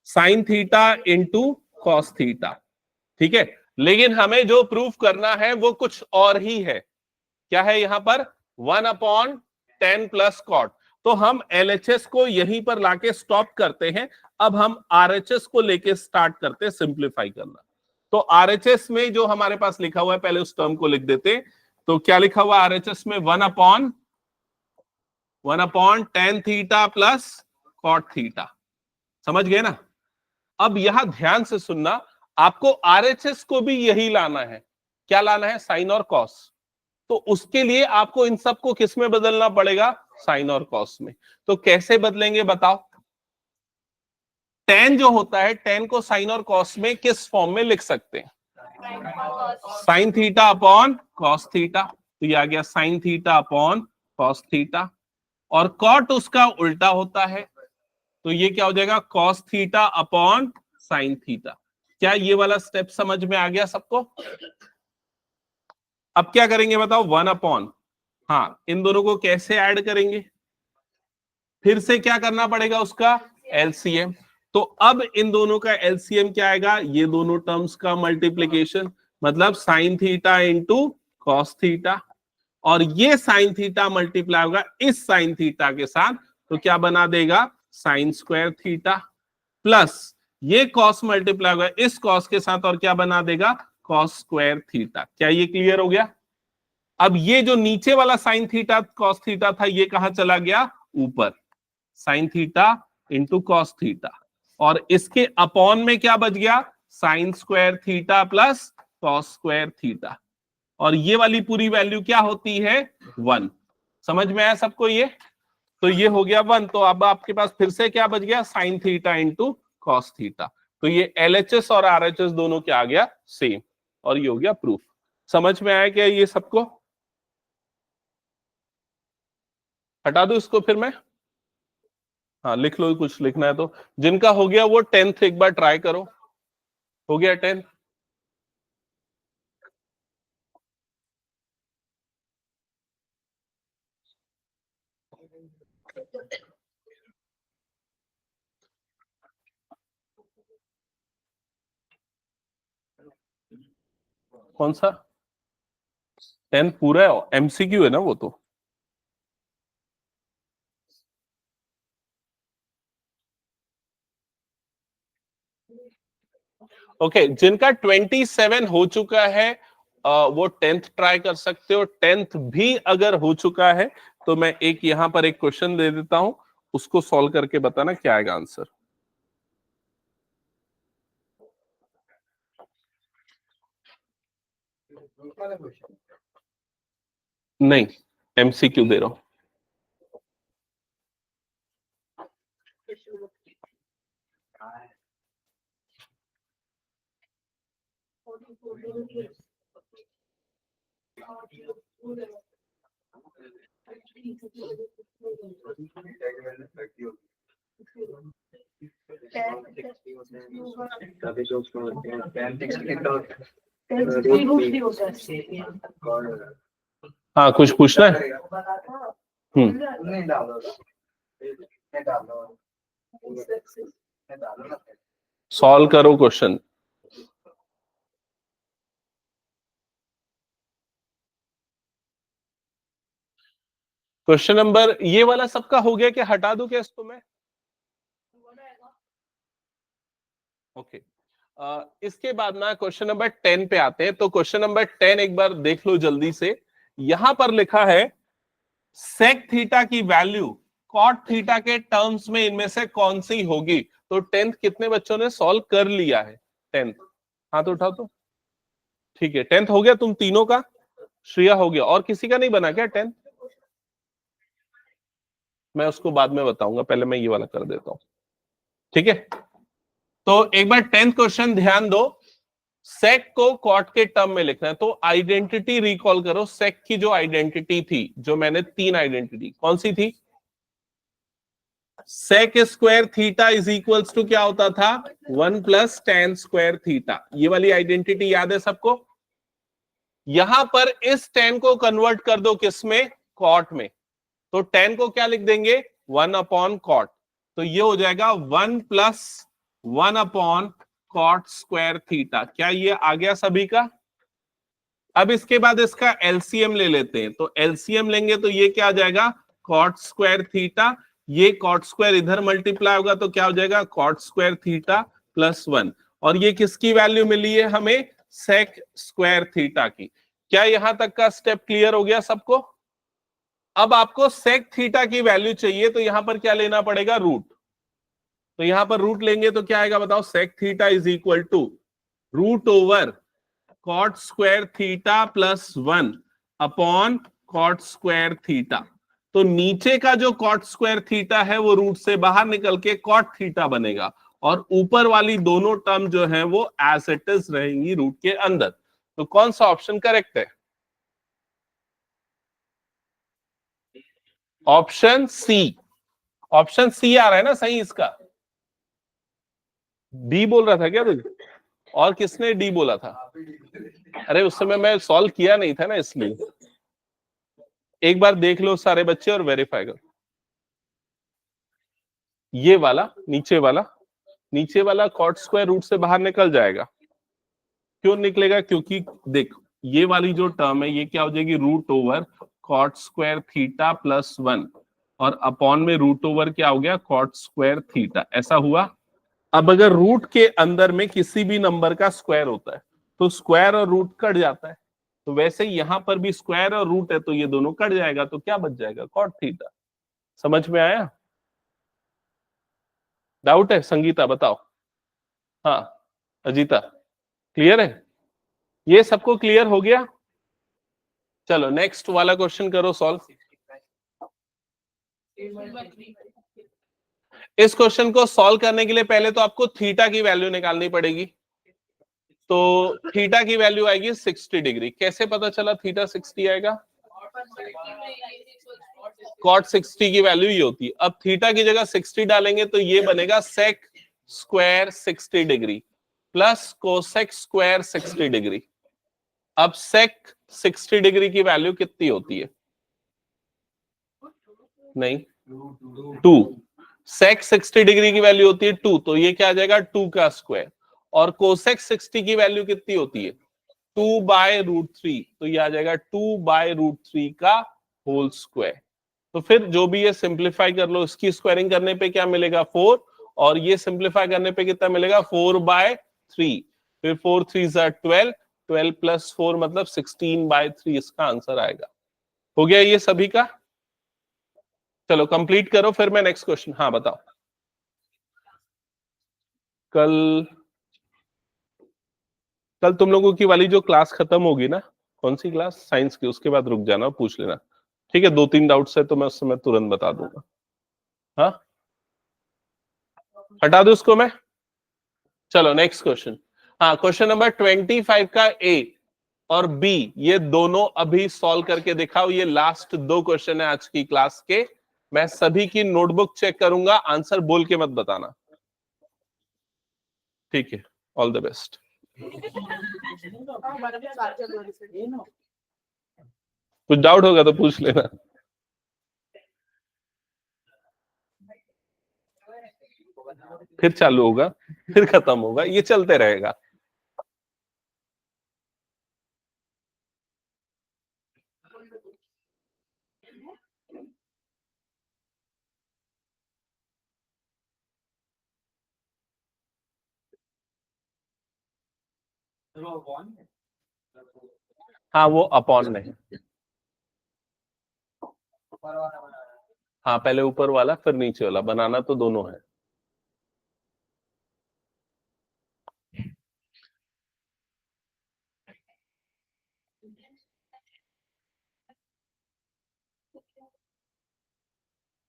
Sine theta into cos theta, ठीक है? लेकिन हमें जो प्रूफ करना है वो कुछ और ही है। क्या है यहां पर? 1/10 प्लस कॉट। तो हम एलएचएस को यहीं पर लाके स्टॉप करते हैं। अब हम आरएचएस को लेके स्टार्ट करते हैं सिंप्लीफाई करना। तो आरएचएस में जो हमारे पास लिखा हुआ है, पहले उस टर्म को लिख देते। तो क्या लिखा हुआ आरएचएस में? 1/10 थीटा प्लस कॉट थीटा। समझ गए ना? अब यहां ध्यान से सुनना, आपको आरएचएस को भी यही लाना है। क्या लाना है? साइन और कॉस। तो उसके लिए आपको इन सबको किस में बदलना पड़ेगा? साइन और कॉस में। तो कैसे बदलेंगे बताओ? टेन जो होता है, टेन को साइन और कॉस में किस फॉर्म में लिख सकते हैं? Sine theta upon cos theta. तो ये आ गया sine theta upon cos theta. और कॉट उसका उल्टा होता है, तो ये क्या हो जाएगा? Cos theta upon sine theta. क्या ये वाला स्टेप समझ में आ गया सबको? अब क्या करेंगे बताओ? 1/, हाँ, इन दोनों को कैसे ऐड करेंगे? फिर से क्या करना पड़ेगा? उसका एलसीएम। तो अब इन दोनों का एलसीएम क्या आएगा? ये दोनों टर्म्स का मल्टीप्लीकेशन, मतलब sign theta into cos theta. और ये साइन थीटा मल्टीप्लाई होगा इस साइन थीटा के साथ, तो क्या बना देगा? Sign square theta. प्लस ये कॉस मल्टीप्लाई होगा इस कॉस के साथ, और क्या बना देगा? Cos square theta. क्या ये क्लियर हो गया? अब ये जो नीचे वाला साइन थीटा कॉस थीटा था, ये कहां चला गया? ऊपर। Sign theta into cos theta. और इसके अपॉन में क्या बच गया? Sign square theta plus cos square theta. और ये वाली पूरी वैल्यू क्या होती है? 1। समझ में आया सबको ये? तो ये हो गया 1। तो अब आपके पास फिर से क्या बच गया, sign theta into cos theta. तो ये LHS और RHS दोनों क्या आ गया, सेम, और ये हो गया प्रूफ। समझ में आया क्या ये सबको? हटा दो इसको फिर मैं, हाँ लिख लो, कुछ लिखना है तो। जिनका हो गया वो 10th एक बार ट्राई करो। हो गया 10? कौन सा 10 पूरा है? MCQ है ना वो तो। ओके, जिनका 27 हो चुका है वो 10th ट्राई कर सकते हो। 10th भी अगर हो चुका है तो मैं एक यहां पर एक क्वेश्चन दे देता हूं, उसको सॉल्व करके बताना क्या आएगा आंसर। नहीं, MCQ दे रहा हूं। हाँ, कुछ पूछना है? सॉल्व करो क्वेश्चन। क्वेश्चन नंबर ये वाला सबका हो गया, क्या हटा दूं क्या इसको मैं? ओके, इसके बाद ना क्वेश्चन नंबर 10 पे आते हैं। तो क्वेश्चन नंबर 10 एक बार देख लो जल्दी से। यहां पर लिखा है सेक थीटा की वैल्यू कॉट थीटा के टर्म्स में इनमें से कौन सी होगी। तो 10th कितने बच्चों ने सॉल्व कर लिया है? 10th हाथ उठाओ तो। ठीक है, 10th हो गया तुम तीनों का। श्रेया हो गया, और किसी का नहीं बना क्या 10th? मैं उसको बाद में बताऊंगा, पहले मैं ये वाला कर देता हूं, ठीक है? तो एक बार 10th क्वेश्चन ध्यान दो। सेक को कॉट के टर्म में लिखना है, तो आइडेंटिटी रिकॉल करो। सेक की जो आइडेंटिटी थी, जो मैंने 3 आइडेंटिटी कौन सी थी? Sec square theta is equals to क्या होता था? 1 प्लस टेन स्क्वायर थीटा। ये वाली आइडेंटिटी याद है सबको? यहां पर इस टेन को कन्वर्ट कर दो किसमें? कॉट में। तो टेन को क्या लिख देंगे? 1 अपॉन कॉट। तो ये हो जाएगा 1 plus 1 upon cot square theta. क्या ये आ गया सभी का? अब इसके बाद इसका एलसीएम ले लेते हैं। तो एलसीएम लेंगे तो ये क्या आ जाएगा? Cot square theta. ये कॉट स्क्वायर इधर मल्टीप्लाई होगा तो क्या हो जाएगा? Cot square theta plus 1। और ये किसकी वैल्यू मिली है हमें? सेक स्क्वायर थीटा की। क्या यहां तक का स्टेप क्लियर हो गया सबको? अब आपको सेक थीटा की वैल्यू चाहिए, तो यहां पर क्या लेना पड़ेगा? रूट। तो यहां पर रूट लेंगे तो क्या आएगा बताओ? Sec theta is equal to root over cot square theta plus 1 upon cot square theta. तो नीचे का जो कॉट स्क्वायर थीटा है वो रूट से बाहर निकल के कॉट थीटा बनेगा, और ऊपर वाली दोनों टर्म जो है वो एज इट इज रहेंगी रूट के अंदर। तो कौन सा ऑप्शन करेक्ट है? Option C. ऑप्शन सी आ रहा है ना सही इसका? डी बोल रहा था क्या तुझे? और किसने डी बोला था? अरे उस समय मैं सॉल्व किया नहीं था ना, इसलिए। एक बार देख लो सारे बच्चे और वेरीफाई करो। ये वाला नीचे वाला, नीचे वाला कॉट स्क्वायर रूट से बाहर निकल जाएगा। क्यों निकलेगा? क्योंकि देख, ये वाली जो टर्म है ये क्या हो जाएगी? Root over cot square theta plus 1, और अपॉन में रूट ओवर क्या हो गया? Cot square theta. ऐसा हुआ। अब अगर रूट के अंदर में किसी भी नंबर का स्क्वायर होता है तो स्क्वायर और रूट कट जाता है। तो वैसे ही यहां पर भी स्क्वायर और रूट है तो ये दोनों कट जाएगा, तो क्या बच जाएगा? Cot theta. समझ में आया? डाउट है? संगीता बताओ। हाँ, अजीता क्लियर है? ये सबको क्लियर हो गया? चलो नेक्स्ट वाला क्वेश्चन करो सॉल्व। इस क्वेश्चन को सॉल्व करने के लिए पहले तो आपको थीटा की वैल्यू निकालनी पड़ेगी। तो थीटा की वैल्यू आएगी 60 डिग्री। कैसे पता चला थीटा 60 आएगा? कॉट 60 की वैल्यू ये होती है। अब थीटा की जगह 60 डालेंगे तो ये बनेगा sec square 60 degree plus cosec square 60 degree. अब सेक 60 डिग्री की वैल्यू कितनी होती है? नहीं, 2। सेक 60 डिग्री की वैल्यू होती है 2, तो ये क्या आ जाएगा 2 का स्क्वायर। और कोसेक 60 की वैल्यू कितनी होती है? 2/√3, तो ये आ जाएगा 2/√3 का होल स्क्वायर। तो फिर जो भी ये सिंप्लीफाई कर लो, इसकी स्क्वायरिंग करने पे क्या मिलेगा 4, और ये सिंप्लीफाई करने पे कितना मिलेगा 4/3। फिर 4 3 12, 12 + 4 मतलब 16/3 इसका आंसर आएगा। हो गया ये सभी का? चलो कंप्लीट करो, फिर मैं नेक्स्ट क्वेश्चन। हाँ बताओ। कल कल तुम लोगों की वाली जो क्लास खत्म होगी ना, कौन सी क्लास? साइंस की। उसके बाद रुक जाना, पूछ लेना, ठीक है? 2-3 डाउट्स है तो मैं उस समय तुरंत बता दूंगा। हाँ, हटा दो उसको मैं। चलो नेक्स्ट क्वेश्चन। हाँ, क्वेश्चन नंबर 25 का ए और बी ये दोनों अभी सॉल्व करके दिखाओ। ये लास्ट 2 क्वेश्चन है आज की क्लास के। मैं सभी की नोटबुक चेक करूंगा, आंसर बोल के मत बताना, ठीक है? All the best. कुछ डाउट होगा तो पूछ लेना। फिर चालू होगा, फिर खत्म होगा, ये चलते रहेगा। हाँ, वो अपॉन में। हाँ, पहले ऊपर वाला फिर नीचे वाला, बनाना तो दोनों है।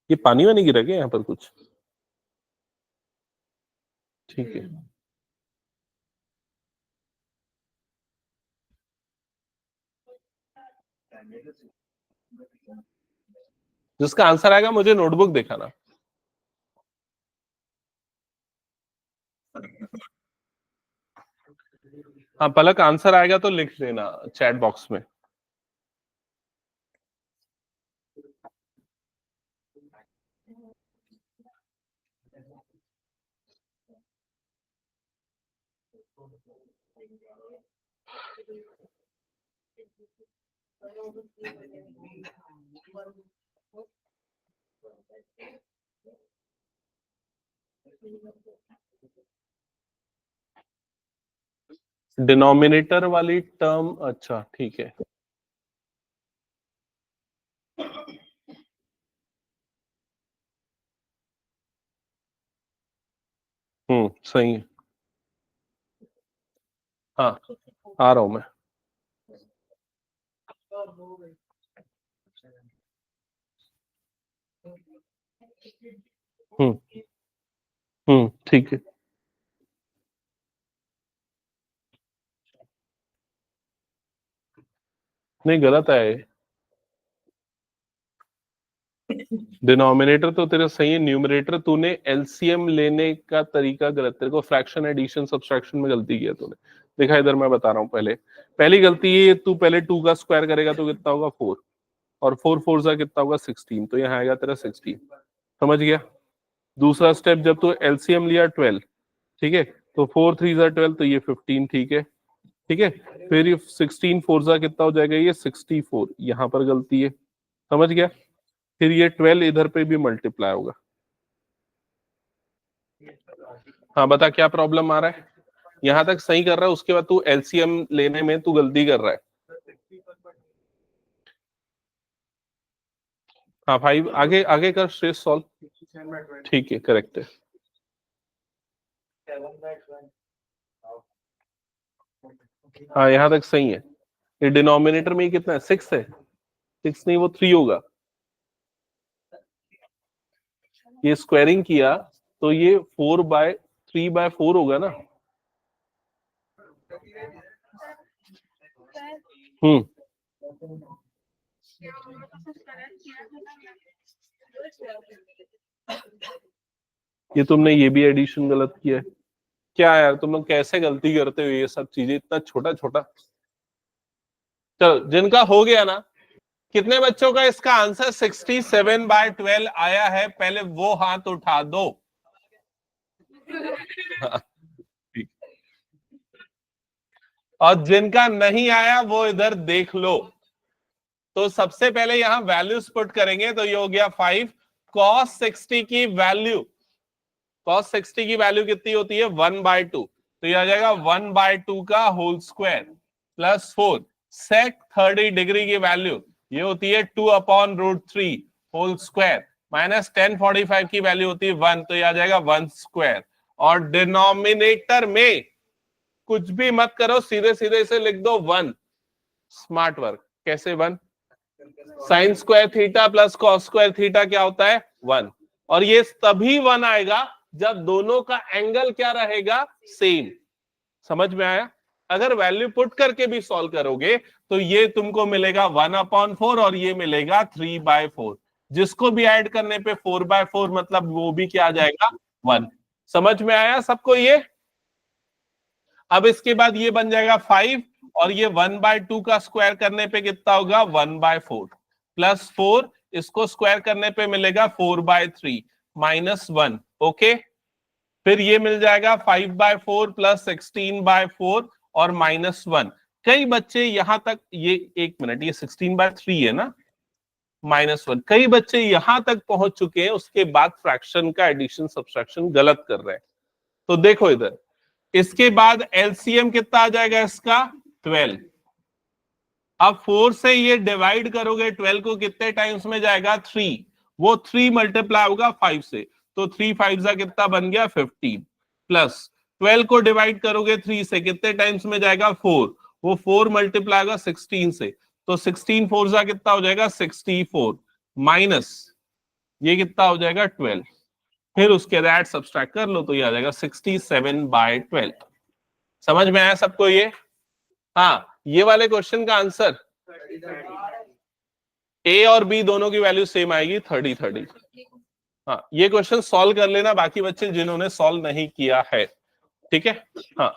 ये पानी वानी गिरा क्या यहाँ पर कुछ? ठीक है। जिसका आंसर आएगा मुझे नोटबुक दिखाना। हाँ पलक, आंसर आएगा तो लिख देना चैट बॉक्स में। डिनोमिनेटर वाली टर्म, अच्छा ठीक है। सही है। हाँ, आ रहा हूं मैं। ठीक है। नहीं, गलत है। डिनोमिनेटर तो तेरा सही है, न्यूमरेटर तूने एलसीएम लेने का तरीका गलत। तेरे को फ्रैक्शन, एडिशन, सब्सट्रैक्शन में गलती किया तूने। देखा इधर, मैं बता रहा हूँ। पहली गलती ये, तू पहले 2 का स्क्वायर करेगा तो कितना होगा 4, और 4 4 सा कितना होगा 16, तो यहाँ आएगा तेरा 16। समझ गया? दूसरा स्टेप, जब तू एलसीएम लिया 12, ठीक है, तो 4 3 सा 12, तो ये 15, ठीक है, ठीक है। फिर ये 16 4 सा कितना हो जाएगा, ये 64, यहाँ पर गलती है। समझ गया? फिर ये 12 इधर पे भी मल्टीप्लाई होगा। हाँ बता, क्या प्रॉब्लम आ रहा है? यहां तक सही कर रहा है, उसके बाद तू एलसीएम लेने में तू गलती कर रहा है। हाँ भाई, आगे आगे कर स्ट्रेस सॉल्व। ठीक है, करेक्ट है। हाँ यहाँ तक सही है। ये डिनोमिनेटर में ही कितना है, 6 है। 6 नहीं, वो 3 होगा। ये स्क्वायरिंग किया तो ये 4/3/4 होगा ना। ये तुमने ये भी एडिशन गलत किया है क्या यार, तुम लोग कैसे गलती करते हो ये सब चीजें, इतना छोटा छोटा। चलो जिनका हो गया ना, कितने बच्चों का इसका आंसर 67/12 आया है, पहले वो हाथ उठा दो। और जिनका नहीं आया वो इधर देख लो। तो सबसे पहले यहां वैल्यूज पुट करेंगे, तो ये हो गया 5 cos 60 की वैल्यू, cos 60 की वैल्यू कितनी होती है 1/2, तो ये आ जाएगा 1/2 का whole square plus 4 sec 30 degree की वैल्यू ये होती है 2/√3 होल स्क्वायर माइनस 1045 की वैल्यू होती है 1, तो ये आ जाएगा 1 स्क्वायर। और डिनोमिनेटर में कुछ भी मत करो, सीधे सीधे इसे लिख दो 1। Smart work. कैसे 1? Sign square theta plus cos square theta क्या होता है 1, और ये तभी 1 आएगा जब दोनों का एंगल क्या रहेगा सेम। समझ में आया? अगर वैल्यू पुट करके भी सॉल्व करोगे तो ये तुमको मिलेगा 1/4 और ये मिलेगा 3/4, जिसको भी ऐड करने पे 4/4 मतलब वो भी क्या आ जाएगा 1। समझ में आया सबको ये? अब इसके बाद ये बन जाएगा 5 और ये 1/2 का स्क्वायर करने पे कितना होगा 1/4 प्लस 4, इसको स्क्वायर करने पे मिलेगा 4/3 माइनस 1। ओके, फिर ये मिल जाएगा 5/4 प्लस 16/4 और माइनस 1। कई बच्चे यहां तक, ये एक मिनट, ये 16/3 है ना, माइनस 1। कई बच्चे यहां तक पहुंच चुके हैं, उसके बाद फ्रैक्शन का एडिशन सब्सट्रैक्शन गलत कर रहे हैं। तो देखो इधर, इसके बाद एलसीएम कितना आ जाएगा इसका 12। अब 4 से ये डिवाइड करोगे 12 को, कितने टाइम्स में जाएगा 3, वो 3 मल्टीप्लाई होगा 5 से, तो 3 5 जा कितना बन गया 15 प्लस 12 को डिवाइड करोगे 3 से, कितने टाइम्स में जाएगा 4, वो 4 मल्टीप्लाई होगा 16 से, तो 16 4 जा कितना हो जाएगा 64 माइनस ये कितना हो जाएगा 12, फिर उसके बाद सब्सट्रैक्ट कर लो तो ये आ जाएगा 67/12। समझ में आया सबको ये? हाँ, ये वाले क्वेश्चन का आंसर ए और बी दोनों की वैल्यू सेम आएगी 30-30। हाँ, ये क्वेश्चन सॉल्व कर लेना बाकी बच्चे जिन्होंने सॉल्व नहीं किया है, ठीक है? हाँ,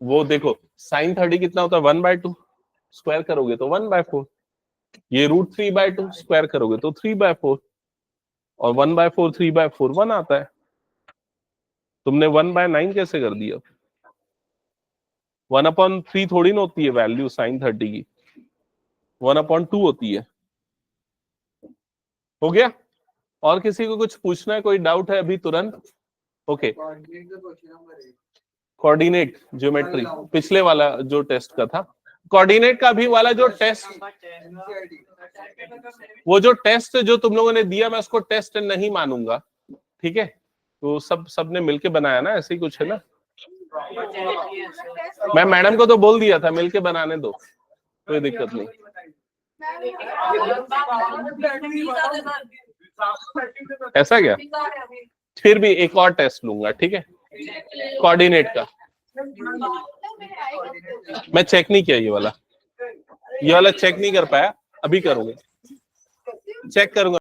वो देखो साइन 30 कितना होता है 1/2, स्क्वायर करोगे तो 1/4, ये √3/2 स्क्वायर करोगे तो 3/4, और 1/4 3/4 1 आता है। तुमने 1/9 कैसे कर दिया? 1/3 थोड़ी ना होती है वैल्यू साइन 30 की, 1/2 होती है। हो गया? और किसी को कुछ पूछना है, कोई डाउट है अभी तुरंत? ओके, कोऑर्डिनेट ज्योमेट्री पिछले वाला जो टेस्ट का था, कोऑर्डिनेट का भी वाला जो टेस्ट, वो जो टेस्ट जो तुम लोगों ने दिया मैं उसको टेस्ट नहीं मानूंगा, ठीक है? तो सबने मिलके बनाया ना, ऐसे ही कुछ है ना? मैं मैडम को तो बोल दिया था मिलके बनाने दो, कोई दिक्कत नहीं। ऐसा क्या? फिर भी एक और टेस्ट लूंगा, ठीक है? कोऑर्डिनेट का मैं चेक नहीं किया, ये वाला चेक नहीं कर पाया, अभी करूंगा, चेक करूंगा।